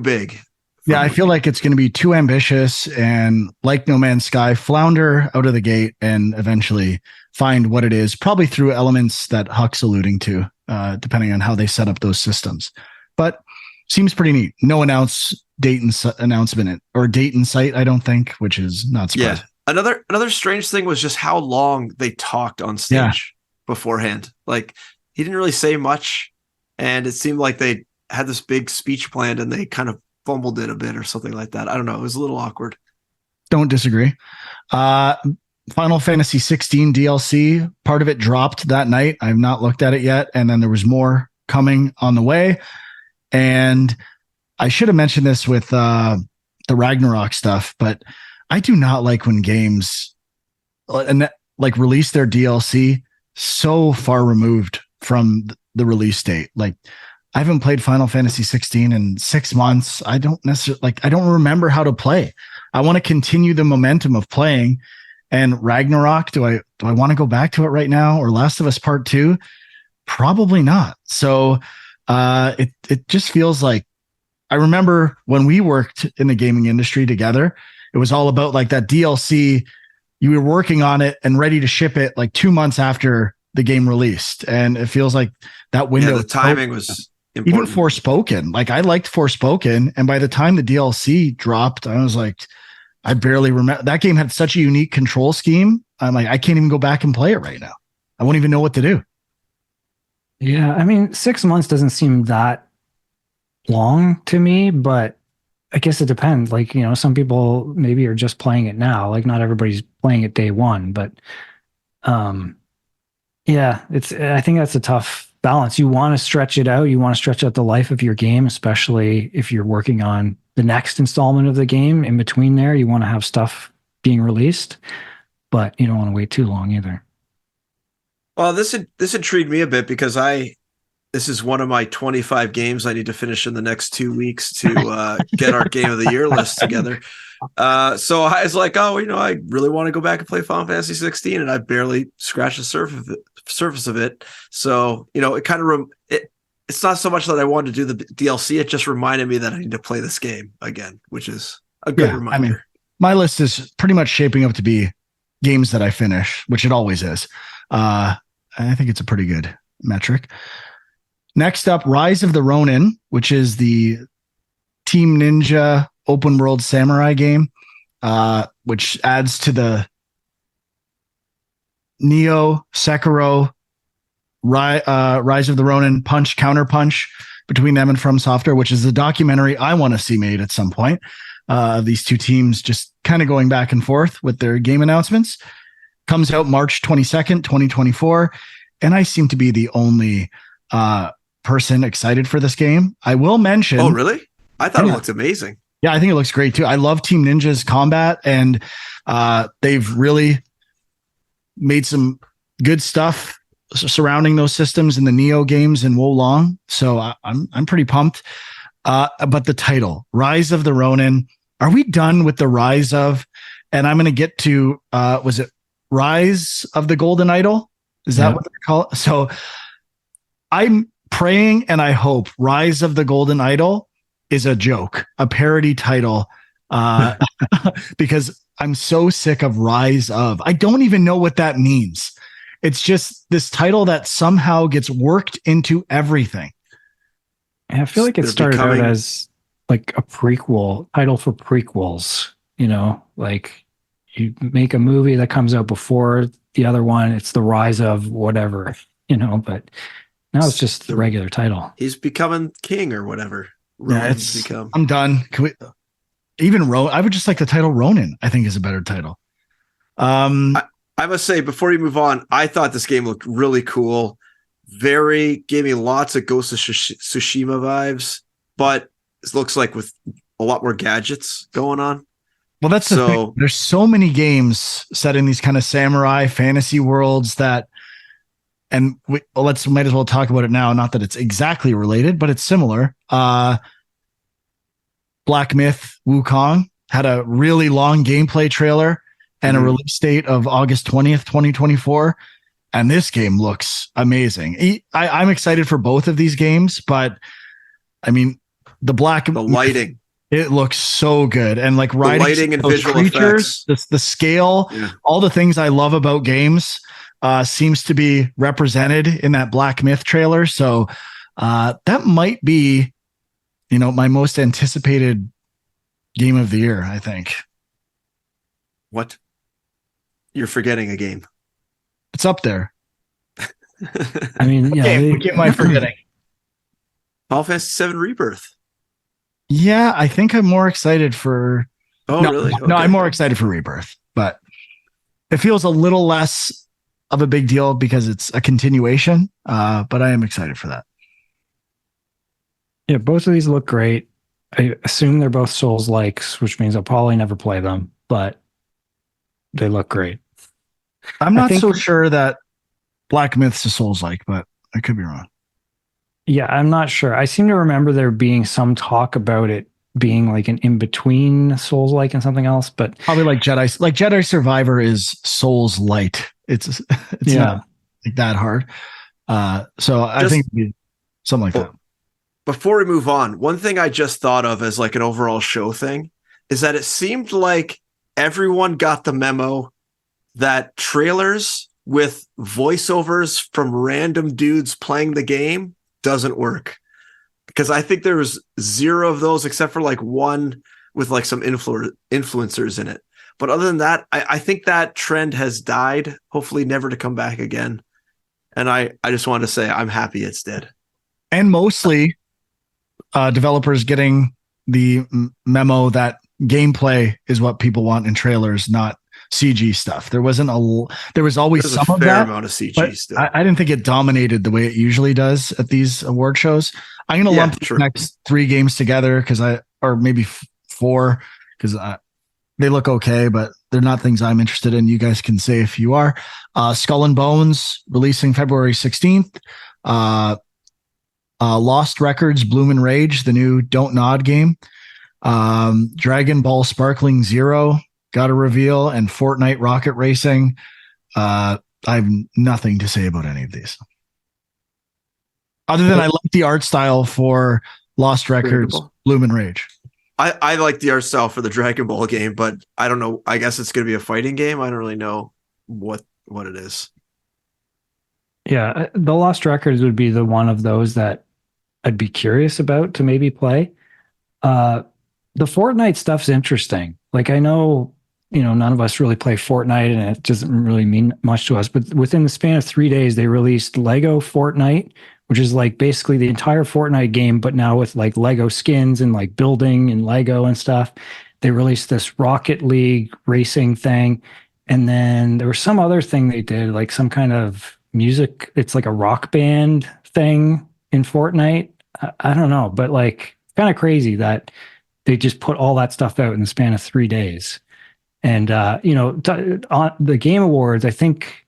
big. Yeah, I feel like it's going to be too ambitious, and like No Man's Sky, flounder out of the gate and eventually find what it is, probably through elements that Huck's alluding to, depending on how they set up those systems. But seems pretty neat. No announcement or date in sight, I don't think, which is not surprising. Yeah. Another strange thing was just how long they talked on stage beforehand. Like, he didn't really say much, and it seemed like they had this big speech planned and they kind of fumbled it a bit or something like that. I don't know. It was a little awkward. Don't disagree. Final Fantasy 16 DLC, part of it dropped that night. I've not looked at it yet. And then there was more coming on the way. And I should have mentioned this with the Ragnarok stuff, but I do not like when games release their DLC so far removed from the release date. Like, I haven't played Final Fantasy 16 in 6 months. I don't necessarily I don't remember how to play. I want to continue the momentum of playing. And Ragnarok, do I want to go back to it right now? Or Last of Us Part 2? Probably not. So it just feels like, I remember when we worked in the gaming industry together, it was all about like that DLC. You were working on it and ready to ship it like 2 months after the game released. And it feels like that window. Yeah, the timing was important. Even Forspoken. Like, I liked Forspoken. And by the time the DLC dropped, I was like, I barely remember. That game had such a unique control scheme. I'm like, I can't even go back and play it right now. I won't even know what to do. Yeah, I mean, 6 months doesn't seem that long to me, but I guess it depends. Like, you know, some people maybe are just playing it now. Like, not everybody's playing it day one, but yeah, I think that's a tough balance. You want to stretch it out. You want to stretch out the life of your game, especially if you're working on the next installment of the game. In between there, you want to have stuff being released, but you don't want to wait too long either. Well, this intrigued me a bit because this is one of my 25 games I need to finish in the next 2 weeks to get our Game of the Year list together. So I was like, oh, you know, I really want to go back and play Final Fantasy 16, and I barely scratched the surface of it. So, you know, it kind of it's not so much that I wanted to do the DLC. It just reminded me that I need to play this game again, which is a good reminder. I mean, my list is pretty much shaping up to be games that I finish, which it always is. I think it's a pretty good metric. Next up, Rise of the Ronin, which is the Team Ninja open world samurai game, which adds to the Neo, Sekiro, Rise of the Ronin punch counter punch between them and From Software, which is a documentary I want to see made at some point. These two teams just kind of going back and forth with their game announcements. Comes out March 22nd, 2024. And I seem to be the only person excited for this game. I will mention. Oh, really? I thought it looked amazing. Yeah, I think it looks great too. I love Team Ninja's combat, and they've really made some good stuff surrounding those systems in the Neo games and Wo Long. So I'm pretty pumped. But the title, Rise of the Ronin, are we done with the Rise of? And I'm going to get to, was it Rise of the Golden Idol? Is that what they call it? So I'm praying and I hope Rise of the Golden Idol is a joke, a parody title, because I'm so sick of Rise of. I don't even know what that means. It's just this title that somehow gets worked into everything. I feel like it started out as like a prequel title for prequels, you know, like you make a movie that comes out before the other one. It's the Rise of whatever, you know, but now it's just the regular title. He's becoming king or whatever. I'm done. Can we even Ronin? I would just like the title Ronin. I think is a better title. I must say, before you move on, I thought this game looked really cool. Gave me lots of Ghost of Tsushima vibes, but it looks like with a lot more gadgets going on. Well, that's the thing. There's so many games set in these kind of samurai fantasy worlds that, and might as well talk about it now. Not that it's exactly related, but it's similar. Black Myth Wukong had a really long gameplay trailer and a release date of August 20th, 2024. And this game looks amazing. I'm excited for both of these games, but I mean, the lighting, it looks so good. And like riding the lighting and visual creatures, the scale, all the things I love about games seems to be represented in that Black Myth trailer. So that might be, you know, my most anticipated game of the year, I think. What? You're forgetting a game. It's up there. I mean, yeah. What game am I forgetting? Final Fantasy VII Rebirth. Yeah, I think I'm more excited for. Oh, No, really? no, Okay. I'm more excited for Rebirth, but it feels a little less of a big deal because it's a continuation. But I am excited for that. Yeah, both of these look great. I assume they're both Souls likes, which means I'll probably never play them, but they look great. I'm I not think, so sure that Black Myth's a Souls like, but I could be wrong. yeah, I'm not sure. I seem to remember there being some talk about it being like an in between Souls like and something else, but Probably like Jedi Survivor is Souls light. It's yeah. not like that hard. So I think it'd be something like that. Before we move on, one thing I just thought of as like an overall show thing is that it seemed like everyone got the memo that trailers with voiceovers from random dudes playing the game doesn't work. Because I think there was 0 of those except for like one with like some influencers in it. But other than that, I think that trend has died, hopefully never to come back again. And I just wanted to say I'm happy it's dead. And mostly developers getting the memo that gameplay is what people want in trailers, not CG stuff. There was always some of that amount of CG but still. I didn't think it dominated the way it usually does at these award shows. I'm going to lump the next 3 games together or maybe 4 because they look okay, but they're not things I'm interested in. You guys can say if you are. Skull and Bones releasing February 16th. Lost Records, Bloom and Rage, the new Don't Nod game. Dragon Ball Sparkling Zero got a reveal, and Fortnite Rocket Racing. I have nothing to say about any of these. Other than I like the art style for Lost Records, Bloom and Rage. I like the art style for the Dragon Ball game, but I don't know. I guess it's going to be a fighting game. I don't really know what it is. Yeah, the Lost Records would be the one of those that I'd be curious about to maybe play. The Fortnite stuff's interesting. Like I know, none of us really play Fortnite and it doesn't really mean much to us, but within the span of 3 days, they released Lego Fortnite, which is like basically the entire Fortnite game, but now with like Lego skins and like building and Lego and stuff. They released this Rocket League racing thing. And then there was some other thing they did, like some kind of music. It's like a rock band thing in Fortnite. I don't know, but like kind of crazy that they just put all that stuff out in the span of 3 days. And, on the Game Awards, I think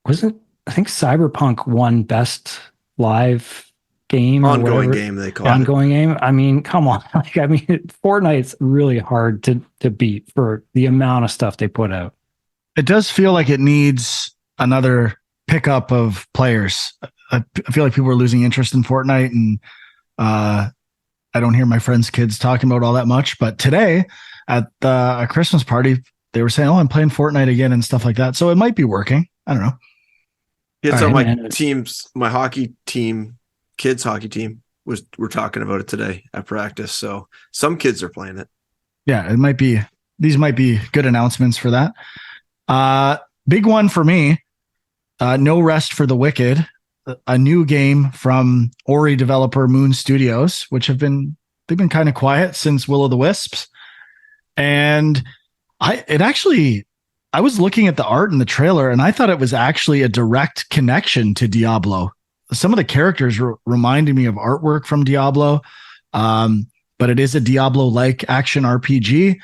Cyberpunk won Best Live Game, ongoing game they call ongoing game. I mean, come on, Fortnite's really hard to beat for the amount of stuff they put out. It does feel like it needs another pickup of players. I feel like people are losing interest in Fortnite, and I don't hear my friends' kids talking about all that much. But today at a Christmas party, they were saying, "Oh, I'm playing Fortnite again" and stuff like that. So it might be working. I don't know. Yeah, so my hockey team, kids hockey team, we're talking about it today at practice. So some kids are playing it. Yeah, these might be good announcements for that. Big one for me. No Rest for the Wicked, a new game from Ori developer Moon Studios, which they've been kind of quiet since Will o' the Wisps. And I was looking at the art in the trailer and I thought it was actually a direct connection to Diablo. Some of the characters reminded me of artwork from Diablo, but it is a Diablo-like action RPG.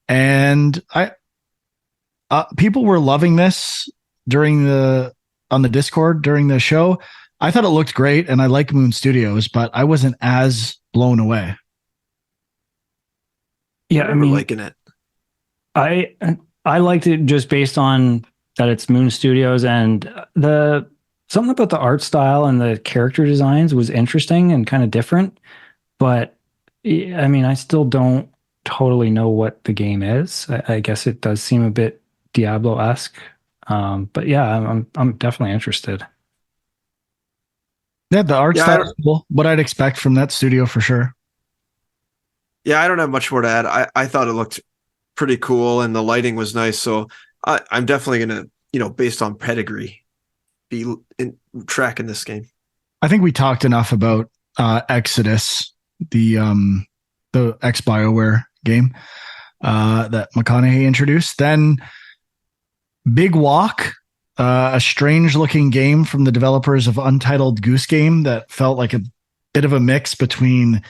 And people were loving this on the Discord during the show. I thought it looked great, and I like Moon Studios, but I wasn't as blown away. Yeah, I mean, liking it. I liked it just based on that it's Moon Studios, and something about the art style and the character designs was interesting and kind of different. But I mean, I still don't totally know what the game is. I guess it does seem a bit Diablo-esque. But yeah, I'm definitely interested. Yeah, the art style is cool. What I'd expect from that studio for sure. Yeah, I don't have much more to add. I thought it looked pretty cool and the lighting was nice. So I'm definitely going to, based on pedigree, be tracking this game. I think we talked enough about Exodus, the ex BioWare game that McConaughey introduced. Then Big Walk, a strange looking game from the developers of Untitled Goose Game that felt like a bit of a mix between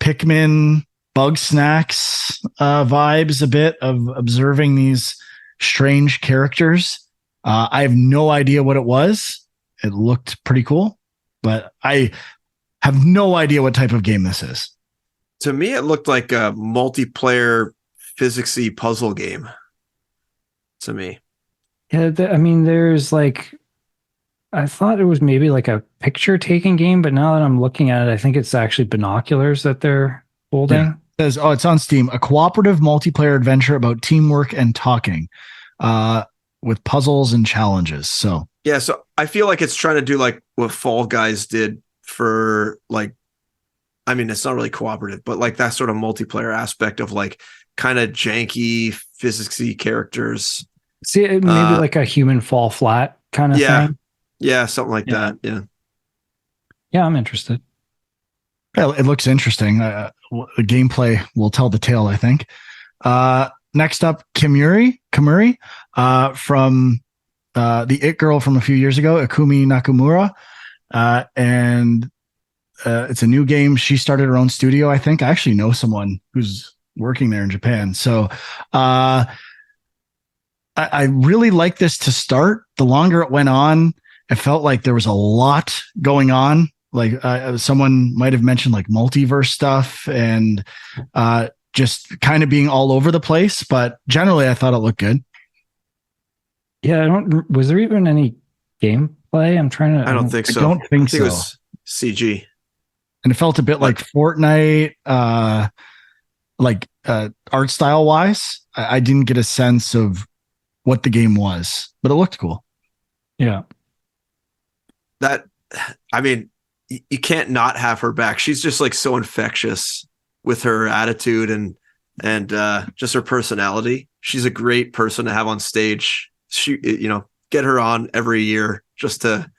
Pikmin, Bug Snacks vibes, a bit of observing these strange characters. I have no idea what it was. It looked pretty cool, but I have no idea what type of game this is. To me, it looked like a multiplayer physicsy puzzle game. To me. Yeah, I mean, there's like, I thought it was maybe like a picture taking game, but now that I'm looking at it, I think it's actually binoculars that they're holding. Yeah. It says, it's on Steam, a cooperative multiplayer adventure about teamwork and talking with puzzles and challenges. So yeah, so I feel like it's trying to do like what Fall Guys did for like, I mean, it's not really cooperative, but like that sort of multiplayer aspect of like kind of janky physicsy characters. See, maybe like a human fall flat kind of thing. Yeah, something like that. Yeah. Yeah, I'm interested. Yeah, it looks interesting. The gameplay will tell the tale, I think. Next up, Kamuri from the It Girl from a few years ago, Akumi Nakamura. And it's a new game. She started her own studio, I think. I actually know someone who's working there in Japan. So I really like this to start. The longer it went on, it felt like there was a lot going on. Like someone might have mentioned like multiverse stuff and just kind of being all over the place. But generally, I thought it looked good. Yeah, was there even any gameplay? I'm trying to. I don't think so. I don't think so. It was CG. And it felt a bit like Fortnite, art style wise. I didn't get a sense of what the game was, but it looked cool. Yeah. I mean, you can't not have her back. She's just like so infectious with her attitude and just her personality. She's a great person to have on stage. Get her on every year just to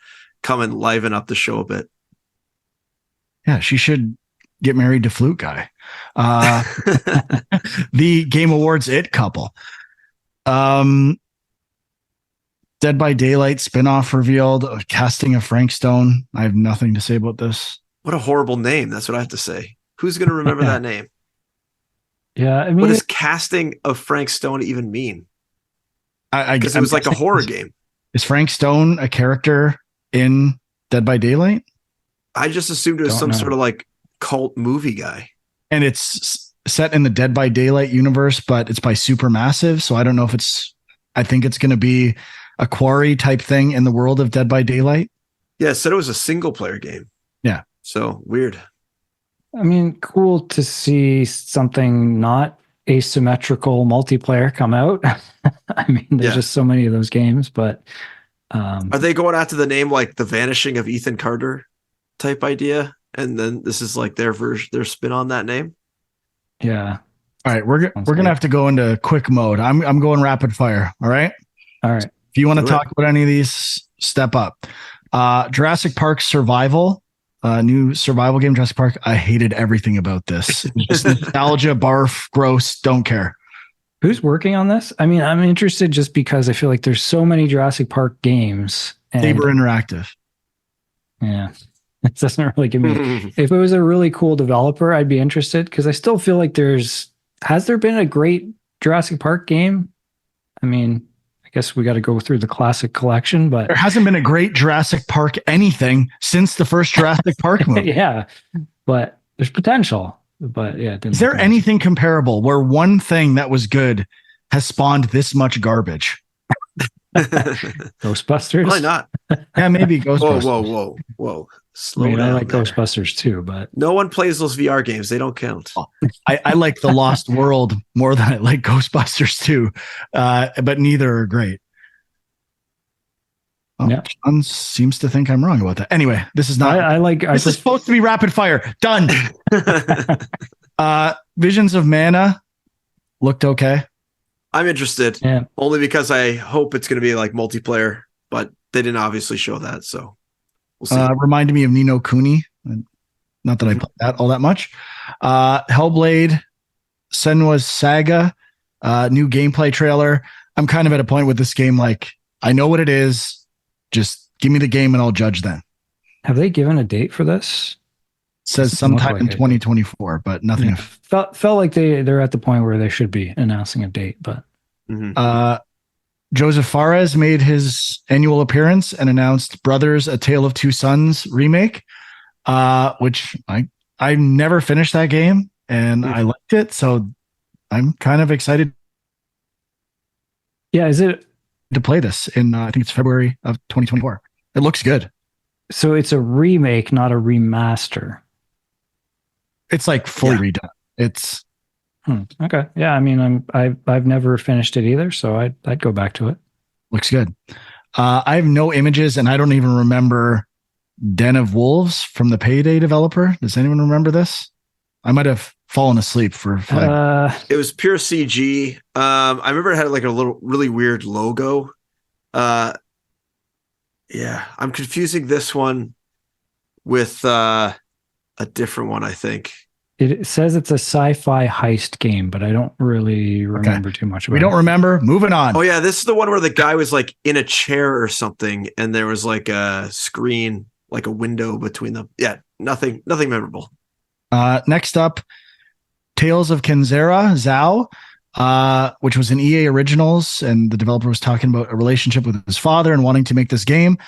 come and liven up the show a bit. Yeah, she should get married to Flute Guy. The Game Awards It couple. Dead by Daylight spinoff revealed, casting of Frank Stone. I have nothing to say about this. What a horrible name. That's what I have to say. Who's going to remember that name? Yeah, I mean, what does casting of Frank Stone even mean? Because it was like a horror game. Is Frank Stone a character in Dead by Daylight? I just assumed it was sort of like cult movie guy. And it's set in the Dead by Daylight universe, but it's by Supermassive. So I don't know if I think it's going to be a Quarry type thing in the world of Dead by Daylight. Yeah, it said it was a single player game. Yeah. So weird. I mean, cool to see something not asymmetrical multiplayer come out. I mean, there's just so many of those games, but are they going after the name like The Vanishing of Ethan Carter type idea? And then this is like their spin on that name? Yeah. All right, we're gonna have to go into quick mode. I'm going rapid fire. All right. If you want to talk about any of these, step up. Jurassic Park Survival, new survival game, Jurassic Park. I hated everything about this. Just nostalgia, barf, gross, don't care. Who's working on this? I mean, I'm interested just because I feel like there's so many Jurassic Park games. Saber Interactive. Yeah. It doesn't really give me. If it was a really cool developer, I'd be interested because I still feel like has there been a great Jurassic Park game? I mean, I guess we got to go through the classic collection, but there hasn't been a great Jurassic Park anything since the first Jurassic Park movie. Yeah, but there's potential. But yeah, is there anything comparable where one thing that was good has spawned this much garbage? Ghostbusters? Why not? Yeah, maybe Ghostbusters. Whoa. I mean, I like Ghostbusters too, but no one plays those VR games. They don't count. I like The Lost World more than I like Ghostbusters too, but neither are great. John seems to think I'm wrong about that. Anyway, this is not. This is supposed to be rapid fire. Done. Visions of Mana looked okay. I'm interested, only because I hope it's going to be like multiplayer. But they didn't obviously show that, so we'll see. Reminded me of Ni no Kuni. Not that I played that all that much. Hellblade, Senua's Saga, new gameplay trailer. I'm kind of at a point with this game, like, I know what it is. Just give me the game and I'll judge then. Have they given a date for this? It says sometime in 2024, but nothing. Yeah. Felt like they're at the point where they should be announcing a date, but Joseph Fares made his annual appearance and announced Brothers: A Tale of Two Sons remake, which I never finished that game and I liked it, so I'm kind of excited. Yeah, is it to play this in I think it's February of 2024. It looks good. So it's a remake, not a remaster. It's like fully redone. It's okay. Yeah, I mean, I've never finished it either, so I'd go back to it. Looks good. I have no images, and I don't even remember Den of Wolves from the Payday developer. Does anyone remember this? I might have fallen asleep for it was pure CG. I remember it had like a little really weird logo. Yeah, I'm confusing this one with a different one, I think. It says it's a sci-fi heist game, but I don't really remember too much about it. We don't remember. Moving on. Oh, yeah. This is the one where the guy was like in a chair or something, and there was like a screen, like a window between them. Yeah, nothing memorable. Next up, Tales of Kenzera, Zao, which was an EA Originals, and the developer was talking about a relationship with his father and wanting to make this game.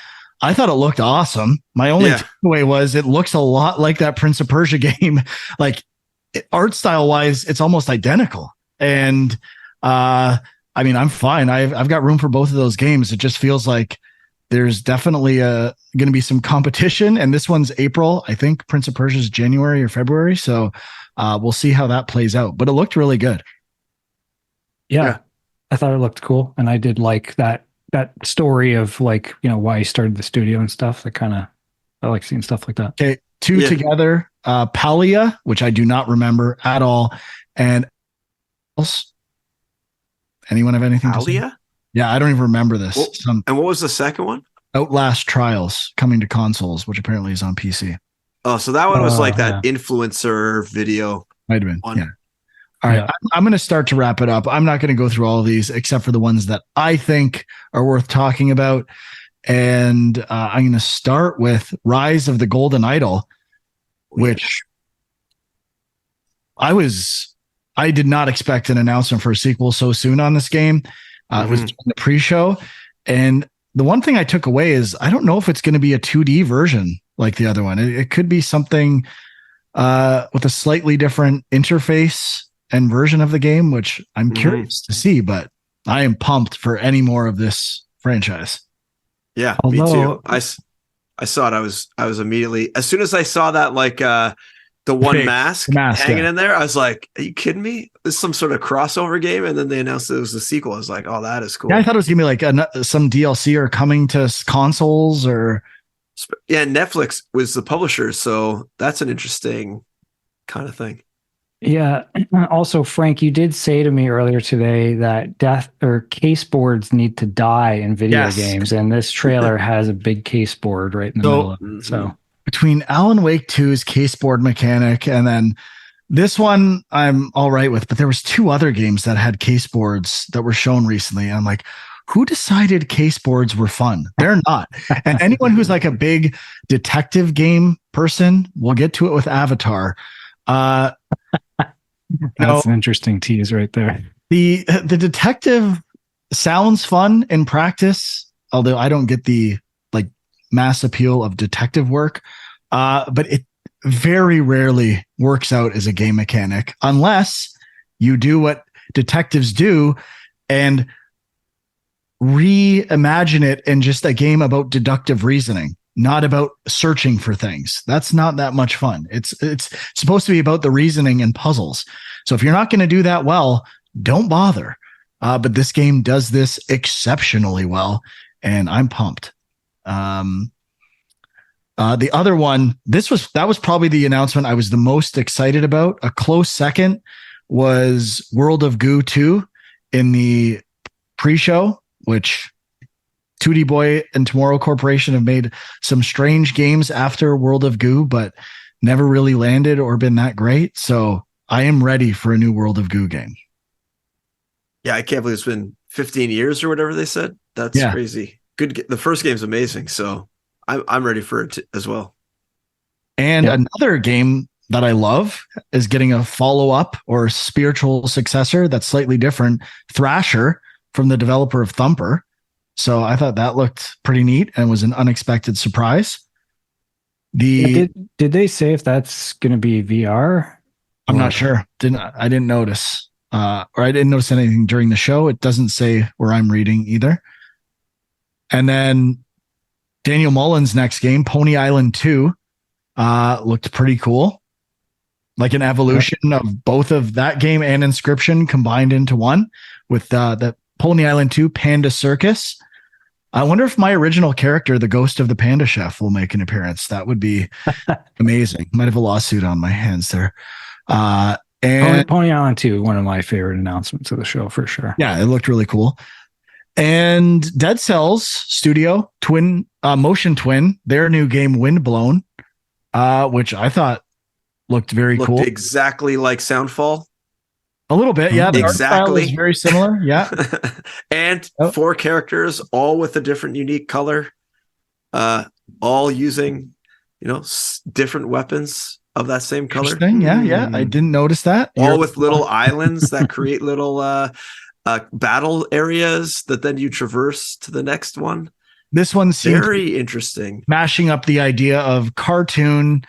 I thought it looked awesome. My only takeaway was it looks a lot like that Prince of Persia game. Like art style wise, it's almost identical. And I mean, I'm fine. I've got room for both of those games. It just feels like there's definitely going to be some competition. And this one's April. I think Prince of Persia is January or February. So we'll see how that plays out. But it looked really good. Yeah. I thought it looked cool. And I did like that story of like, you know, why he started the studio and stuff. I like seeing stuff like that. Okay. Two together, Palia, which I do not remember at all. And else? Anyone have anything to say? Yeah, I don't even remember this. And what was the second one? Outlast Trials, coming to consoles, which apparently is on PC. Oh, so that one was like that influencer video. Might have been. One. Yeah. All right. I'm going to start to wrap it up. I'm not going to go through all of these except for the ones that I think are worth talking about. And I'm going to start with Rise of the Golden Idol, which I did not expect an announcement for a sequel so soon on this game. It was in the pre-show. And the one thing I took away is I don't know if it's going to be a 2D version like the other one. It could be something with a slightly different interface and version of the game, which I'm curious to see, but I am pumped for any more of this franchise. Yeah, me too. I saw it. I was immediately, as soon as I saw that, like the one mask hanging in there, I was like, are you kidding me? This is some sort of crossover game. And then they announced it was a sequel. I was like, oh, that is cool. Yeah, I thought it was going to be like some DLC or coming to consoles or. Yeah, Netflix was the publisher. So that's an interesting kind of thing. Yeah. Also, Frank, you did say to me earlier today that case boards need to die in video games, and this trailer has a big case board right in the middle of it. So between Alan Wake 2's case board mechanic and then this one, I'm all right with. But there was two other games that had case boards that were shown recently. And I'm like, who decided case boards were fun? They're not. And anyone who's like a big detective game person, we'll get to it with Avatar. That's an interesting tease right there. The detective sounds fun in practice, although I don't get the like mass appeal of detective work. But it very rarely works out as a game mechanic unless you do what detectives do and reimagine it in just a game about deductive reasoning, not about searching for things. That's not that much fun. It's supposed to be about the reasoning and puzzles. So if you're not going to do that well, don't bother. But this game does this exceptionally well, and I'm pumped. The other one, that was probably the announcement I was the most excited about. A close second was World of Goo 2 in the pre-show, which Tootie Boy and Tomorrow Corporation have made some strange games after World of Goo, but never really landed or been that great. So I am ready for a new World of Goo game. Yeah, I can't believe it's been 15 years or whatever they said. That's crazy. Good. The first game's amazing, so I'm ready for it as well. And another game that I love is getting a follow-up or spiritual successor that's slightly different, Thrasher, from the developer of Thumper. So I thought that looked pretty neat and was an unexpected surprise. Did they say if that's going to be VR? I'm not sure. I didn't notice. Or I didn't notice anything during the show. It doesn't say where I'm reading either. And then Daniel Mullen's next game, Pony Island 2, looked pretty cool. Like an evolution of both of that game and Inscription combined into one with the Pony Island 2 Panda Circus. I wonder if my original character, the Ghost of the Panda Chef, will make an appearance. That would be amazing. Might have a lawsuit on my hands there. And Pony Island 2, one of my favorite announcements of the show for sure. Yeah, it looked really cool. And Dead Cells Studio, Motion Twin, their new game Windblown, which I thought looked very cool. Exactly like Soundfall. A little bit, yeah. The exactly. art style is very similar, yeah. And 4 characters, all with a different, unique color, all using, different weapons of that same color. Interesting, yeah. I didn't notice that. All with little islands that create little battle areas that then you traverse to the next one. This one seems very interesting, mashing up the idea of cartoon,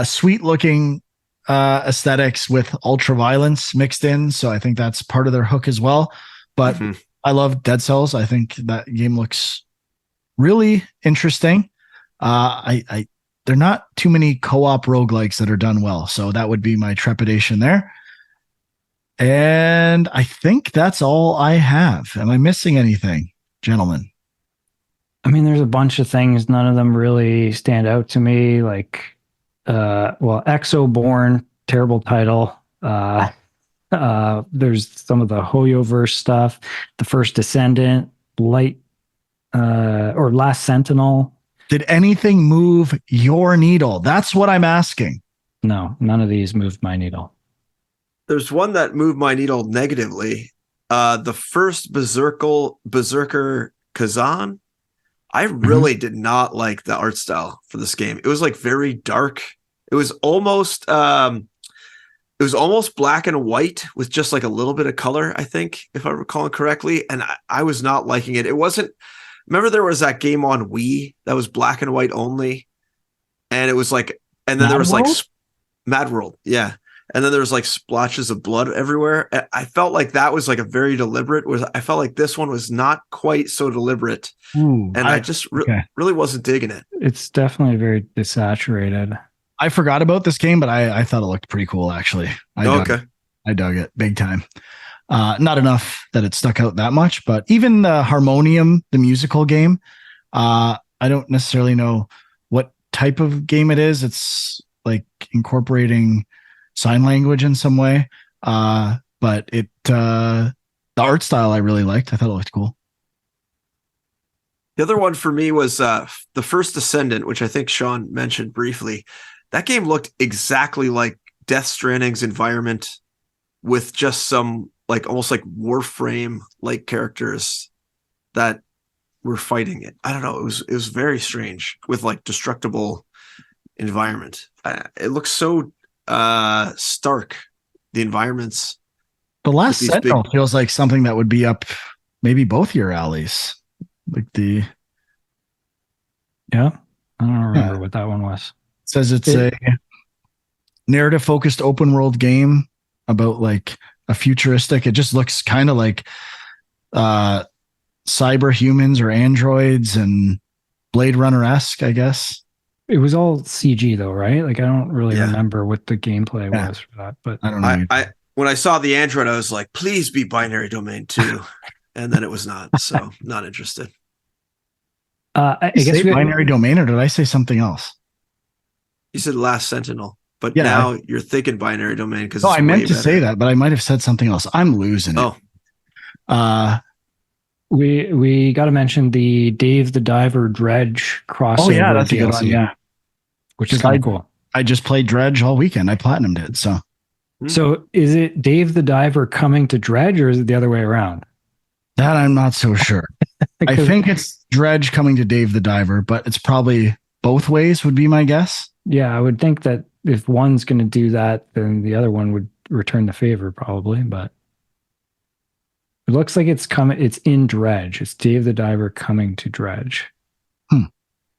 sweet-looking aesthetics with ultra violence mixed in. So I think that's part of their hook as well. But I love Dead Cells. I think that game looks really interesting. There are not too many co-op roguelikes that are done well. So that would be my trepidation there. And I think that's all I have. Am I missing anything, gentlemen? I mean, there's a bunch of things. None of them really stand out to me. Like, Exoborn, terrible title. There's some of the Hoyoverse stuff. The First Descendant, Last Sentinel. Did anything move your needle? That's what I'm asking. No, none of these moved my needle. There's one that moved my needle negatively. The first Berserker Kazan. I really did not like the art style for this game. It was like very dark. It was almost black and white with just like a little bit of color, I think, if I'm recalling correctly. And I was not liking it. It wasn't. Remember there was that game on Wii that was black and white only, and it was like, and then there was like Mad World, yeah. And then there was like splotches of blood everywhere. I felt like that was like a very deliberate. I felt like this one was not quite so deliberate, and I just really wasn't digging it. It's definitely very desaturated. I forgot about this game, but I thought it looked pretty cool actually. I dug it big time. Not enough that it stuck out that much, but even the Harmonium, the musical game, I don't necessarily know what type of game it is. It's like incorporating sign language in some way. But the art style I really liked. I thought it looked cool. The other one for me was The First Descendant, which I think Sean mentioned briefly. That game looked exactly like Death Stranding's environment with just some like almost like Warframe like characters that were fighting it. I don't know. It was very strange with like destructible environment. It looks so stark. The environments. The Last Sentinel feels like something that would be up maybe both your alleys. Like I don't remember what that one was. It says it's a narrative focused open world game about like a futuristic. It just looks kind of like cyber humans or androids and Blade Runner-esque, I guess. It was all CG though, right? Like I don't really remember what the gameplay was for that, but I don't know. When I saw the android, I was like, please be binary domain 2. And then it was not, so not interested. I guess binary domain, or did I say something else? You said Last Sentinel, but now you're thinking binary domain because I meant to say that, but I might have said something else. I'm losing it. We got to mention the Dave the Diver Dredge crossover. Oh yeah, that's DLC, a good one. Yeah, which is kind of cool. I just played Dredge all weekend. I platinumed it. So is it Dave the Diver coming to Dredge, or is it the other way around? That I'm not so sure. I think it's Dredge coming to Dave the Diver, but it's probably both ways would be my guess. Yeah, I would think that if one's going to do that, then the other one would return the favor probably, but it looks like it's coming. It's in Dredge. It's Dave the Diver coming to Dredge.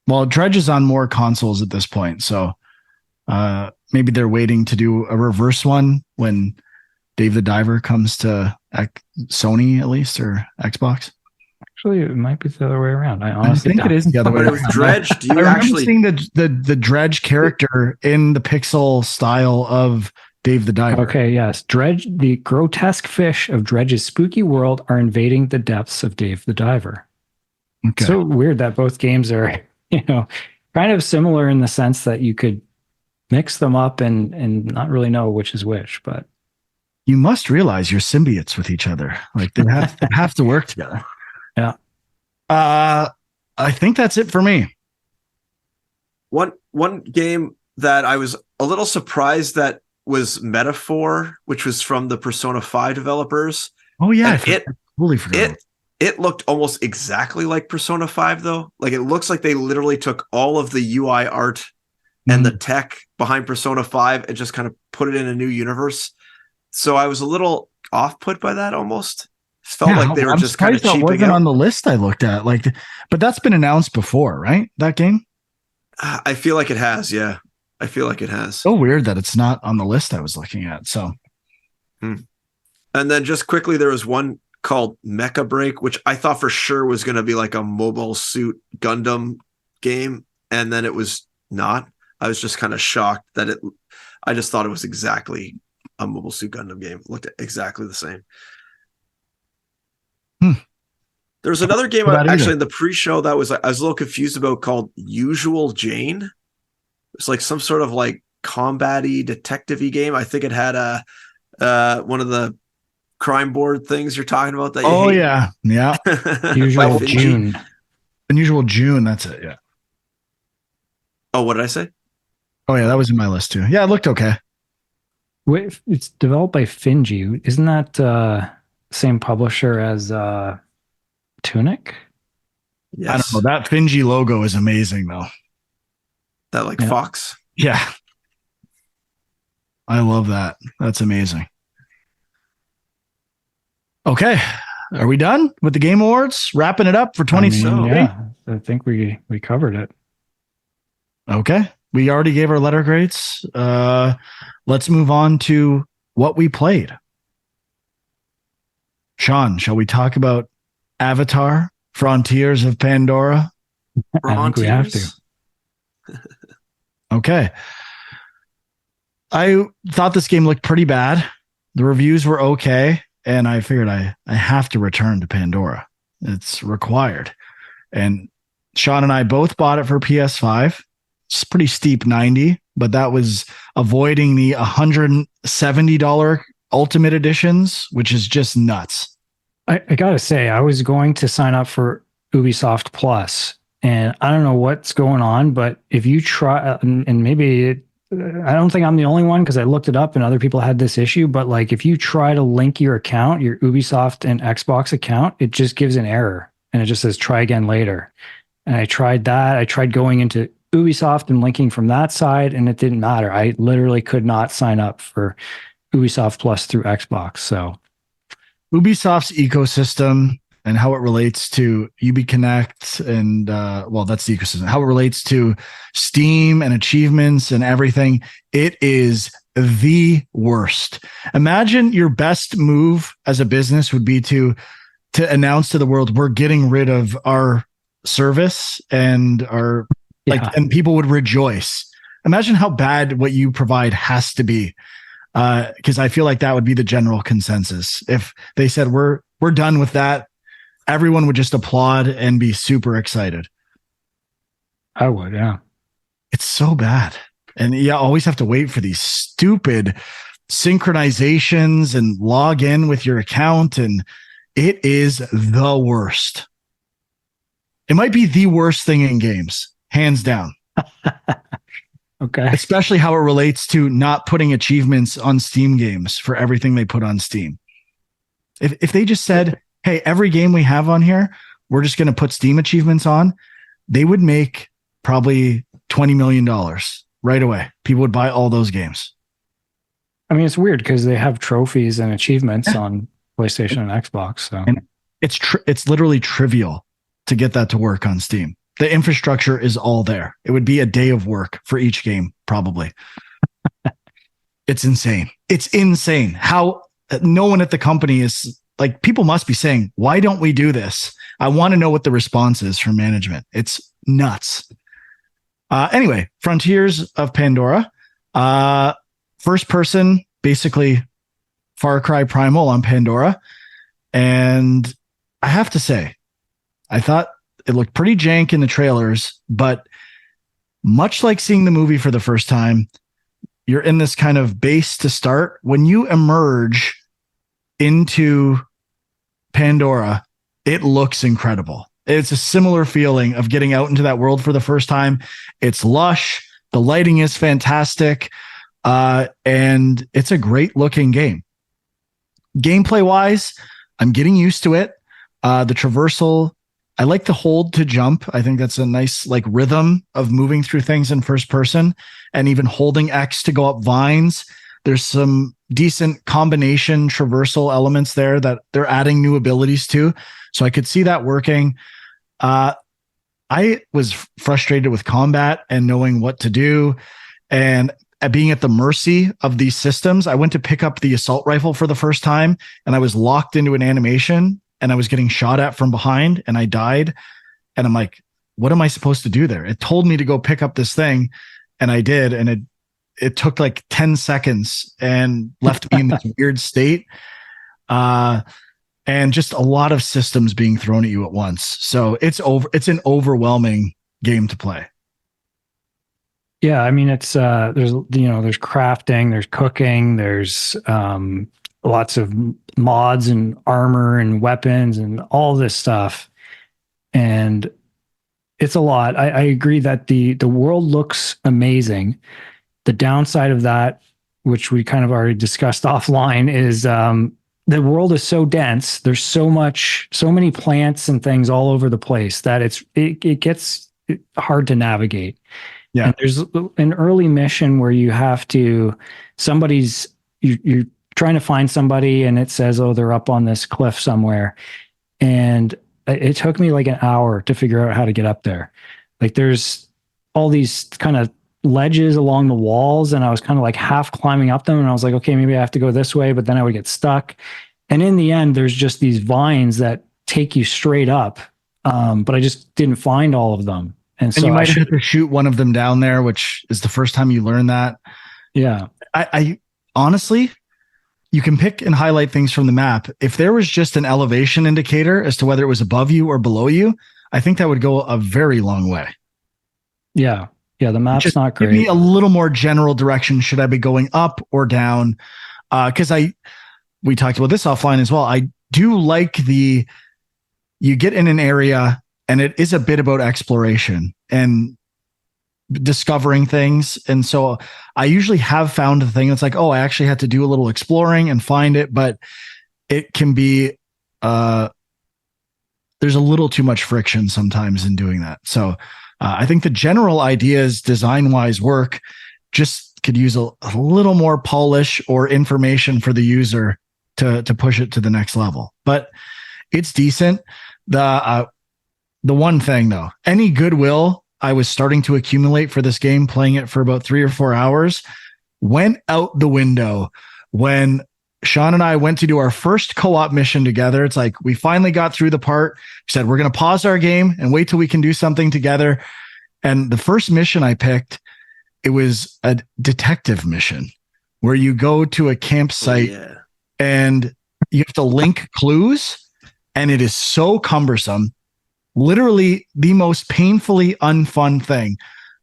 Well, Dredge is on more consoles at this point, so maybe they're waiting to do a reverse one when Dave the Diver comes to Sony, at least, or Xbox. Actually, it might be the other way around. I honestly think it is the other way around. Dredge, do you actually seeing the Dredge character in the pixel style of Dave the Diver? Okay, yes. Dredge, the grotesque fish of Dredge's spooky world are invading the depths of Dave the Diver. Okay. So weird that both games are, kind of similar in the sense that you could mix them up and not really know which is which, but you must realize you're symbiotes with each other. Like they have to work together. Yeah. I think that's it for me. One game that I was a little surprised that was Metaphor, which was from the Persona 5 developers. Oh yeah, I totally forgot. It looked almost exactly like Persona 5 though. Like it looks like they literally took all of the UI art and the tech behind Persona 5 and just kind of put it in a new universe. So I was a little off-put by that almost. Felt like they were just kind of cheaping wasn't on the list I looked at. But that's been announced before, right? That game? I feel like it has, yeah. I feel like it has. So weird that it's not on the list I was looking at. So, And then just quickly, there was one called Mecha Break, which I thought for sure was going to be like a Mobile Suit Gundam game, and then it was not. I was just kind of shocked that I just thought it was exactly a Mobile Suit Gundam game. It looked exactly the same. There's another game actually in the pre-show that I was a little confused about called Usual Jane. It's like some sort of like combat-y, detective-y game. I think it had one of the crime board things you're talking about. That you hate. Yeah. Usual June. Unusual June. That's it. Yeah. Oh, what did I say? Oh yeah, that was in my list too. Yeah, it looked okay. Wait, it's developed by Finji. Isn't that same publisher as Tunic? Yes. I don't know. That Finji logo is amazing though. That fox. Yeah. I love that. That's amazing. Okay. Are we done with the Game Awards? Wrapping it up for 2020? Yeah, I think we covered it. Okay. We already gave our letter grades. Let's move on to what we played. Sean, shall we talk about Avatar, Frontiers of Pandora? I think we have to. Okay. I thought this game looked pretty bad. The reviews were okay, and I figured I have to return to Pandora. It's required. And Sean and I both bought it for PS5. It's pretty steep 90, but that was avoiding the $170 Ultimate Editions, which is just nuts. I gotta say, I was going to sign up for Ubisoft Plus, and I don't know what's going on, but if you try, and maybe I don't think I'm the only one because I looked it up and other people had this issue, but like if you try to link your account, your Ubisoft and Xbox account, it just gives an error and it just says try again later. And I tried that. I tried going into Ubisoft and linking from that side, and it didn't matter. I literally could not sign up for Ubisoft Plus through Xbox. So Ubisoft's ecosystem and how it relates to UbiConnect and that's the ecosystem, how it relates to Steam and achievements and everything. It is the worst. Imagine your best move as a business would be to announce to the world, we're getting rid of our service and our and people would rejoice. Imagine how bad what you provide has to be. Because I feel like that would be the general consensus. If they said we're done with that, everyone would just applaud and be super excited. I would, yeah. It's so bad. And always have to wait for these stupid synchronizations and log in with your account. And It is the worst. It might be the worst thing in games, hands down. Okay. Especially how it relates to not putting achievements on Steam games for everything they put on Steam. If they just said, hey, every game we have on here, we're just going to put Steam achievements on, they would make probably $20 million right away. People would buy all those games. I mean, it's weird because they have trophies and achievements on PlayStation and Xbox. So and it's literally trivial to get that to work on Steam. The infrastructure is all there. It would be a day of work for each game, probably. It's insane. It's insane how no one at the company is like, people must be saying, why don't we do this? I want to know what the response is from management. It's nuts. Anyway, Frontiers of Pandora. First person, basically Far Cry Primal on Pandora. And I have to say, I thought it looked pretty jank in the trailers, but much like seeing the movie for the first time, you're in this kind of base to start. When you emerge into Pandora, it looks incredible. It's a similar feeling of getting out into that world for the first time. It's lush. The lighting is fantastic. And it's a great looking game. Gameplay wise, I'm getting used to it. The traversal, I like the hold to jump. I think that's a nice like rhythm of moving through things in first person, and even holding X to go up vines. There's some decent combination traversal elements there that they're adding new abilities to. So I could see that working. I was frustrated with combat and knowing what to do and being at the mercy of these systems. I went to pick up the assault rifle for the first time and I was locked into an animation and I was getting shot at from behind and I died. And I'm like, what am I supposed to do there? It told me to go pick up this thing and I did. And it took like 10 seconds and left me in this weird state. And just a lot of systems being thrown at you at once. So it's an overwhelming game to play. yeah, I mean, it's there's crafting, there's cooking, there's lots of mods and armor and weapons and all this stuff, and it's a lot. I agree that the world looks amazing. The downside of that, which we kind of already discussed offline, is the world is so dense. There's so many plants and things all over the place that it gets hard to navigate. Yeah. And there's an early mission where you have to, you're trying to find somebody and it says, oh, they're up on this cliff somewhere. And it took me like an hour to figure out how to get up there. Like there's all these kind of ledges along the walls and I was kind of like half climbing up them and I was like, okay, maybe I have to go this way, but then I would get stuck. And in the end, there's just these vines that take you straight up. But I just didn't find all of them. And so you might have to shoot one of them down there, which is the first time you learn that. Yeah. I honestly, you can pick and highlight things from the map. If there was just an elevation indicator as to whether it was above you or below you, I think that would go a very long way. Yeah. Yeah. The map's just not great. Give me a little more general direction. Should I be going up or down? Because we talked about this offline as well. I do like you get in an area and it is a bit about exploration and discovering things. And so I usually have found a thing that's like, oh, I actually had to do a little exploring and find it, but it can be, there's a little too much friction sometimes in doing that. So I think the general ideas design-wise work, just could use a little more polish or information for the user to push it to the next level. But it's decent. The one thing though, any goodwill I was starting to accumulate for this game, playing it for about 3 or 4 hours, went out the window when Sean and I went to do our first co-op mission together. It's like, we finally got through the part. We said, we're going to pause our game and wait till we can do something together. And the first mission I picked, it was a detective mission where you go to a campsite and you have to link clues. And it is so cumbersome. Literally the most painfully unfun thing.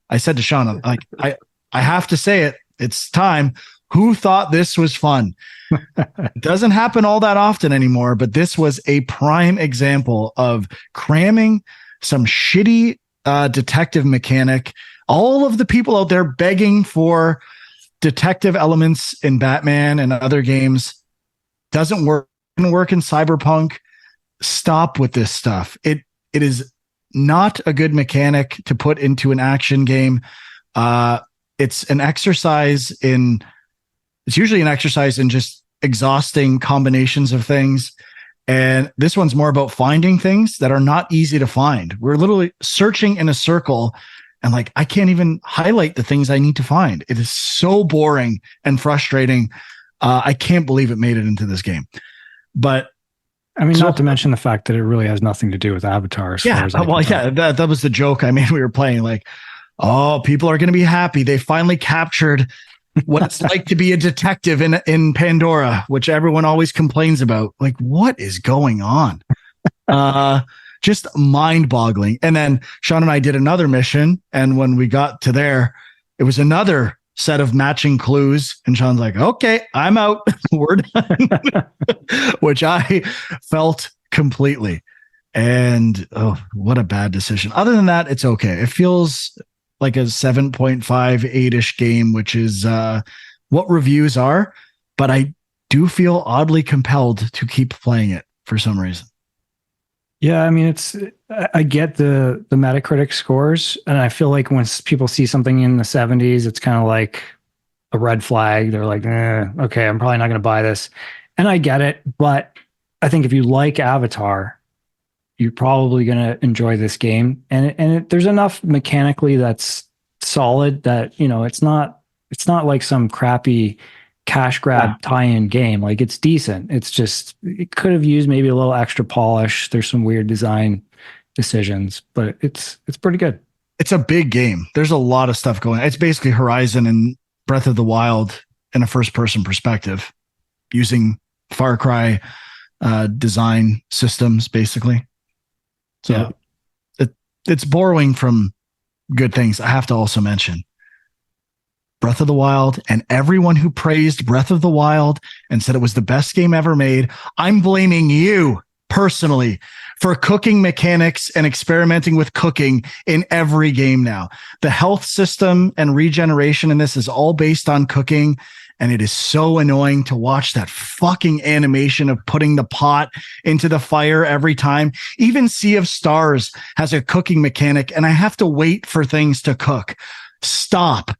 I said to Sean, like, I have to say it. It's time. Who thought this was fun? It doesn't happen all that often anymore, but this was a prime example of cramming some shitty detective mechanic. All of the people out there begging for detective elements in Batman and other games doesn't work. Didn't work in Cyberpunk. Stop with this stuff. It is not a good mechanic to put into an action game. It's an exercise in. It's usually an exercise in just exhausting combinations of things. And this one's more about finding things that are not easy to find. We're literally searching in a circle and like, I can't even highlight the things I need to find. It is so boring and frustrating. I can't believe it made it into this game. But I mean, not to mention the fact that it really has nothing to do with Avatar. That was the joke I made. We were playing like, oh, people are going to be happy. They finally captured what it's like to be a detective in Pandora, which everyone always complains about. Like, what is going on? Just mind-boggling. And then Sean and I did another mission, and when we got to there, it was another set of matching clues. And Sean's like, okay, I'm out. We're done. Which I felt completely. And oh, what a bad decision. Other than that, it's okay. It feels like a 7.5, 8-ish game, which is what reviews are. But I do feel oddly compelled to keep playing it for some reason. Yeah, I mean, I get the Metacritic scores, and I feel like when people see something in the 70s, it's kind of like a red flag. They're like, okay, I'm probably not going to buy this. And I get it, but I think if you like Avatar, you're probably going to enjoy this game. And there's enough mechanically that's solid that, you know, it's not like some crappy cash grab tie-in game. Like, it's decent. It's just, it could have used maybe a little extra polish. There's some weird design decisions, but it's pretty good. It's a big game. There's a lot of stuff going on. It's basically Horizon and Breath of the Wild in a first-person perspective, using Far Cry design systems, basically. So it's borrowing from good things. I have to also mention Breath of the Wild, and everyone who praised Breath of the Wild and said it was the best game ever made, I'm blaming you personally for cooking mechanics and experimenting with cooking in every game now. The health system and regeneration in this is all based on cooking, and it is so annoying to watch that fucking animation of putting the pot into the fire every time. Even Sea of Stars has a cooking mechanic, and I have to wait for things to cook. Stop.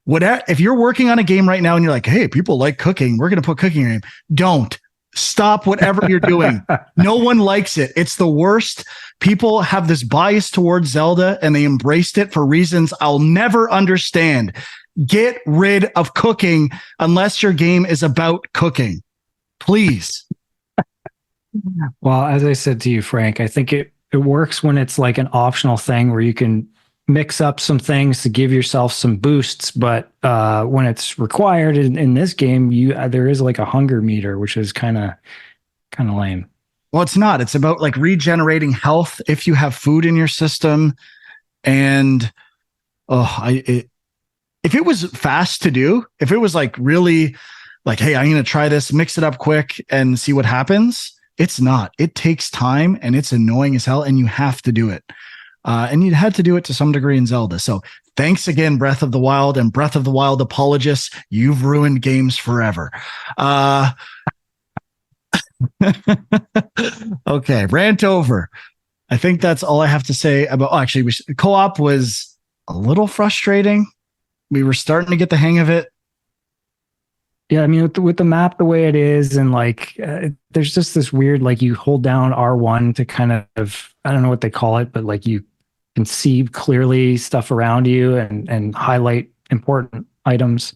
Whatever, if you're working on a game right now and you're like, hey, people like cooking, we're going to put cooking in your game. Don't. Stop whatever you're doing. No one likes it. It's the worst. People have this bias towards Zelda, and they embraced it for reasons I'll never understand. Get rid of cooking unless your game is about cooking. Please. Well, as I said to you, Frank, I think it works when it's like an optional thing where you can mix up some things to give yourself some boosts, but when it's required in this game, there is like a hunger meter, which is kind of lame. Well, it's not. It's about like regenerating health if you have food in your system. And if it was fast to do, if it was like really like, hey, I'm going to try this, mix it up quick and see what happens. It's not. It takes time, and it's annoying as hell, and you have to do it. And you had to do it to some degree in Zelda. So thanks again, Breath of the Wild and Breath of the Wild apologists. You've ruined games forever. Okay, rant over. I think that's all I have to say about. Actually, co-op was a little frustrating. We were starting to get the hang of it. Yeah, I mean, with the map the way it is, and like, there's just this weird, like, you hold down R1 to kind of, I don't know what they call it, but like you can see clearly stuff around you and highlight important items.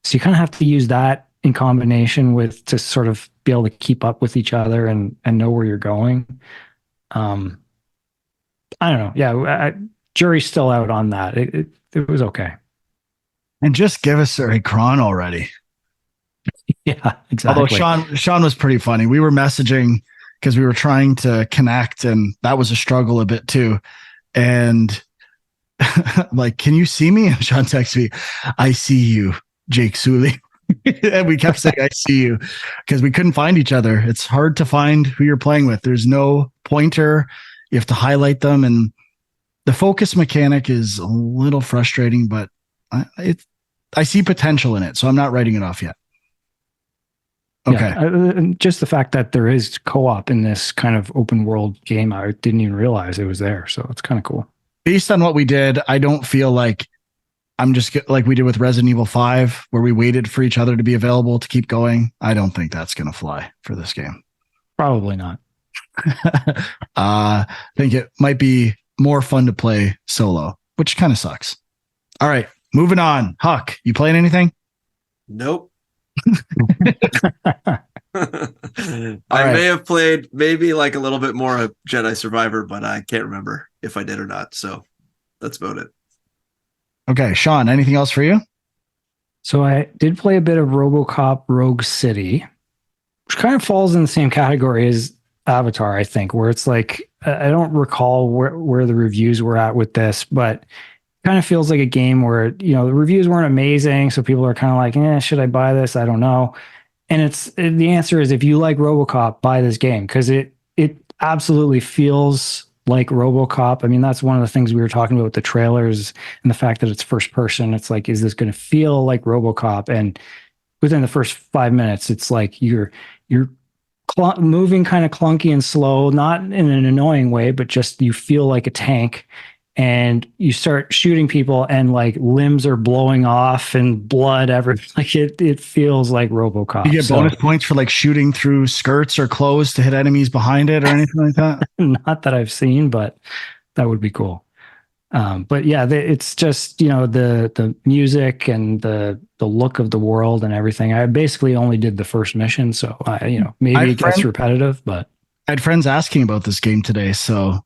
So you kind of have to use that in combination with to sort of be able to keep up with each other and know where you're going. I don't know. Yeah, jury's still out on that. It was okay. And just give us a cron already. Yeah, exactly. Although Sean was pretty funny. We were messaging because we were trying to connect, and that was a struggle a bit too. And like, can you see me? And Sean texts me, I see you, Jake Sully. And we kept saying, I see you, because we couldn't find each other. It's hard to find who you're playing with. There's no pointer. You have to highlight them. And the focus mechanic is a little frustrating, but I see potential in it. So I'm not writing it off yet. Okay. Yeah, just the fact that there is co-op in this kind of open world game, I didn't even realize it was there. So it's kind of cool. Based on what we did, I don't feel like I'm just like we did with Resident Evil 5, where we waited for each other to be available to keep going. I don't think that's going to fly for this game. Probably not. I think it might be more fun to play solo, which kind of sucks. All right, moving on. Huck, you playing anything? Nope. I right. may have played maybe like a little bit more of Jedi Survivor, but I can't remember if I did or not. So that's about it. Okay, Sean, anything else for you? So I did play a bit of Robocop Rogue City, which kind of falls in the same category as Avatar, I think, where it's like, I don't recall where the reviews were at with this, but it kind of feels like a game where, the reviews weren't amazing. So people are kind of like, should I buy this? I don't know. And the answer is, if you like Robocop, buy this game, because it absolutely feels like Robocop. I mean, that's one of the things we were talking about with the trailers and the fact that it's first person. It's like, is this going to feel like Robocop? And within the first 5 minutes, it's like you're moving kind of clunky and slow, not in an annoying way, but just you feel like a tank. And you start shooting people, and like limbs are blowing off and blood everywhere. Like it feels like Robocop. You get bonus points for like shooting through skirts or clothes to hit enemies behind it or anything like that? Not that I've seen, but that would be cool. But yeah, it's just, the music and the look of the world and everything. I basically only did the first mission, so maybe it gets repetitive, but I had friends asking about this game today, so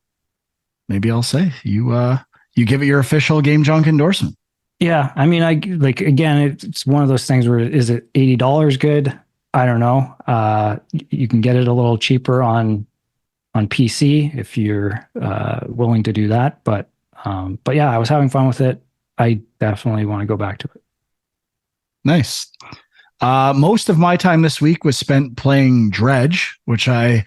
maybe I'll say you give it your official Game Junk endorsement. Yeah, I mean, it's one of those things where, is it $80 good? I don't know. You can get it a little cheaper on PC if you're willing to do that. But yeah, I was having fun with it. I definitely want to go back to it. Nice. Most of my time this week was spent playing Dredge, which I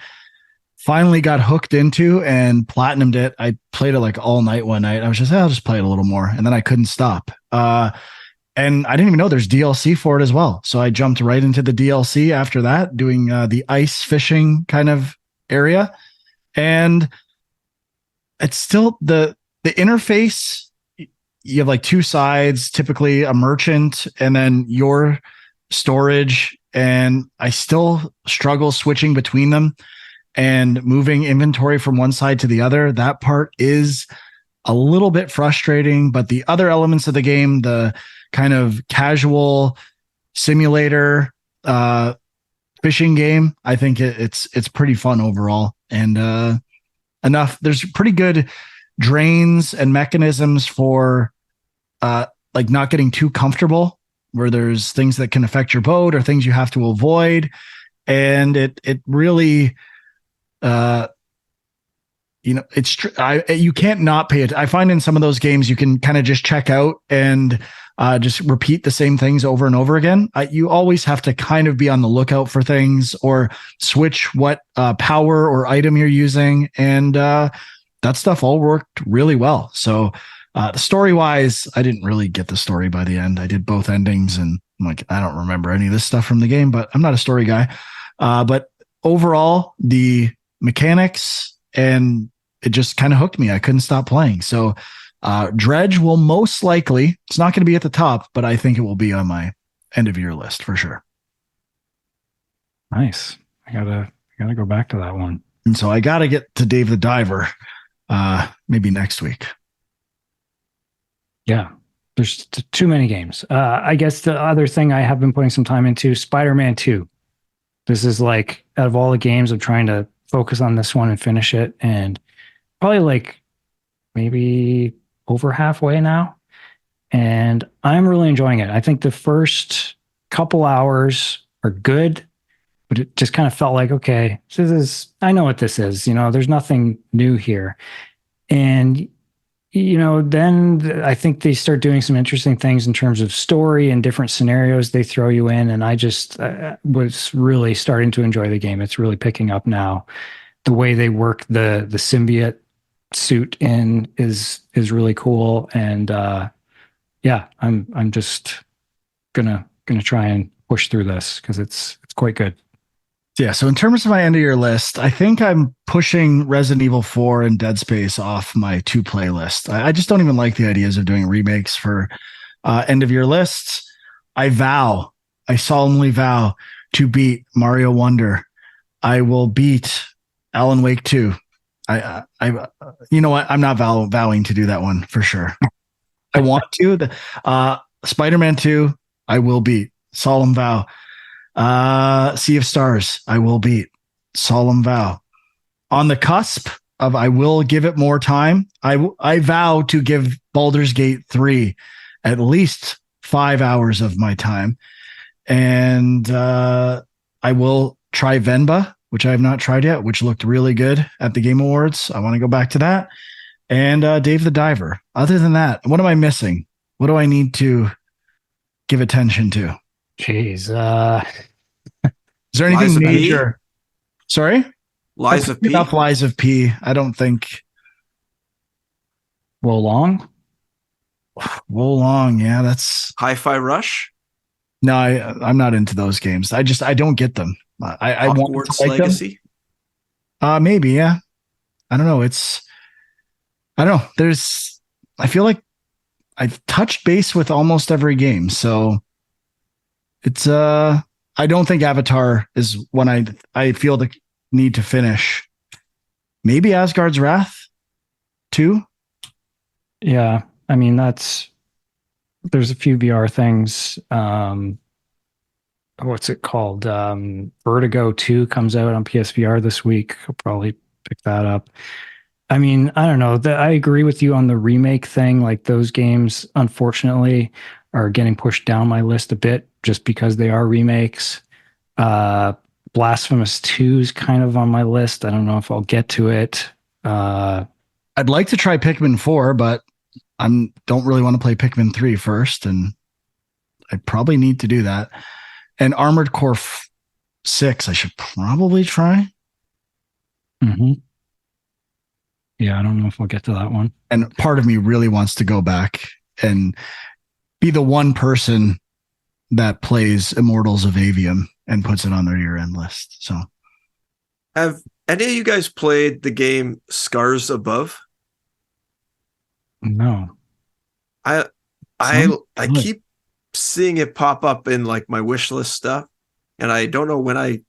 finally got hooked into and platinumed it. I played it like all night one night. I was just, I'll just play it a little more. And then I couldn't stop. And I didn't even know there's DLC for it as well. So I jumped right into the DLC after that, doing the ice fishing kind of area. And it's still the interface. You have like two sides, typically a merchant and then your storage. And I still struggle switching between them and moving inventory from one side to the other. That part is a little bit frustrating, but the other elements of the game, the kind of casual simulator fishing game, I think it's pretty fun overall. And there's pretty good drains and mechanisms for like not getting too comfortable, where there's things that can affect your boat or things you have to avoid. And it really you can't not pay it. I find in some of those games you can kind of just check out and just repeat the same things over and over again. You always have to kind of be on the lookout for things or switch what power or item you're using, and that stuff all worked really well. So the story wise, I didn't really get the story by the end. I did both endings, and I'm like, I don't remember any of this stuff from the game, but I'm not a story guy. But overall, the mechanics and it just kind of hooked me. I couldn't stop playing. So Dredge will most likely, it's not going to be at the top, but I think it will be on my end of year list for sure. Nice. I gotta go back to that one. And so I got to get to Dave the Diver maybe next week. Yeah. There's too many games. I guess the other thing I have been putting some time into, Spider-Man 2. This is like, out of all the games, I'm trying to focus on this one and finish it. And probably like maybe over halfway now. And I'm really enjoying it. I think the first couple hours are good, but it just kind of felt like, okay, I know what this is. There's nothing new here. And, then I think they start doing some interesting things in terms of story and different scenarios they throw you in. And I just was really starting to enjoy the game. It's really picking up now. The way they work the symbiote suit in is really cool. And I'm just gonna try and push through this because it's quite good. Yeah, so in terms of my end of year list, I think I'm pushing Resident Evil 4 and Dead Space off my to play list. I just don't even like the ideas of doing remakes for end of year lists. I solemnly vow to beat Mario Wonder. I will beat Alan Wake 2. You know what? I'm not vowing to do that one for sure. I want to. Spider-Man 2, I will beat. Solemn vow. Sea of Stars, I will beat. Solemn vow. On the cusp of I will give it more time, I vow to give Baldur's Gate 3 at least 5 hours of my time. And I will try Venba, which I have not tried yet, which looked really good at the Game Awards. I want to go back to that. And Dave the Diver. Other than that, what am I missing? What do I need to give attention to? Jeez. Is there anything major? Sorry? Lies of P? Enough Lies of P. I don't think. Wolong? Wolong, yeah, that's... Hi-Fi Rush? No, I'm not into those games. I don't get them. I want to like Legacy? Them. Maybe, yeah. I don't know. I don't know. I feel like I've touched base with almost every game, so it's I don't think Avatar is one I feel the need to finish. Maybe Asgard's Wrath 2. Yeah, I mean there's a few VR things. What's it called? Vertigo 2 comes out on PSVR this week. I'll probably pick that up. I mean, I don't know. I agree with you on the remake thing. Like those games, unfortunately, are getting pushed down my list a bit just because they are remakes. Blasphemous 2 is kind of on my list. I don't know if I'll get to it. I'd like to try Pikmin 4, but I don't really want to play Pikmin 3 first, and I probably need to do that. And Armored Core 6, I should probably try. Mm-hmm. Yeah, I don't know if I'll get to that one. And part of me really wants to go back and be the one person that plays Immortals of Avium and puts it on their year-end list. So, have any of you guys played the game Scars Above? No. I keep seeing it pop up in like my wish list stuff, and I don't know when I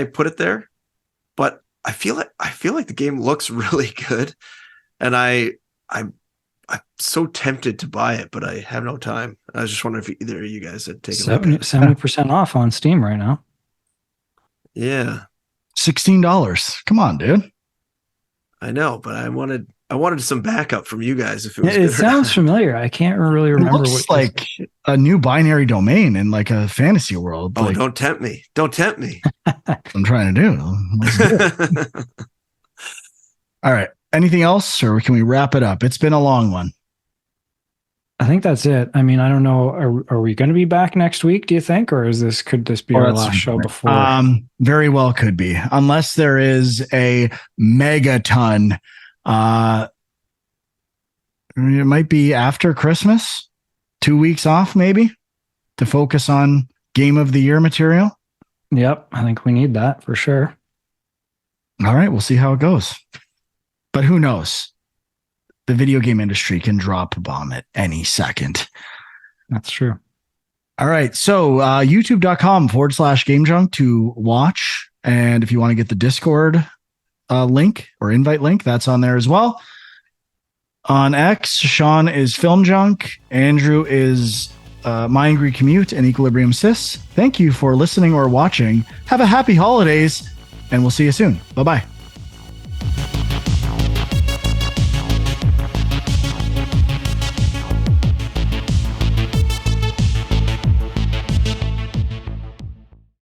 put it there, but I feel like the game looks really good, and I'm so tempted to buy it, but I have no time. I was just wondering if either of you guys had taken 70% off on Steam right now. Yeah, $16. Come on, dude. I know, but I wanted some backup from you guys if it was. It sounds familiar. I can't really remember. It looks like a new binary domain in like a fantasy world. Oh, don't tempt me! Don't tempt me. I'm trying to do. All right. Anything else, or can we wrap it up? It's been a long one. I think that's it. I mean, I don't know. Are we going to be back next week, do you think? Or could this be our last show before? Very well could be. Unless there is a megaton. It might be after Christmas, 2 weeks off maybe, to focus on Game of the Year material. Yep, I think we need that for sure. All right, we'll see how it goes. But who knows? The video game industry can drop a bomb at any second. That's true. All right, so youtube.com/Game Junk to watch. And if you want to get the Discord link or invite link, that's on there as well. On X, Sean is Film Junk. Andrew is My Angry Commute and Equilibrium Sis. Thank you for listening or watching. Have a happy holidays, and we'll see you soon. Bye-bye.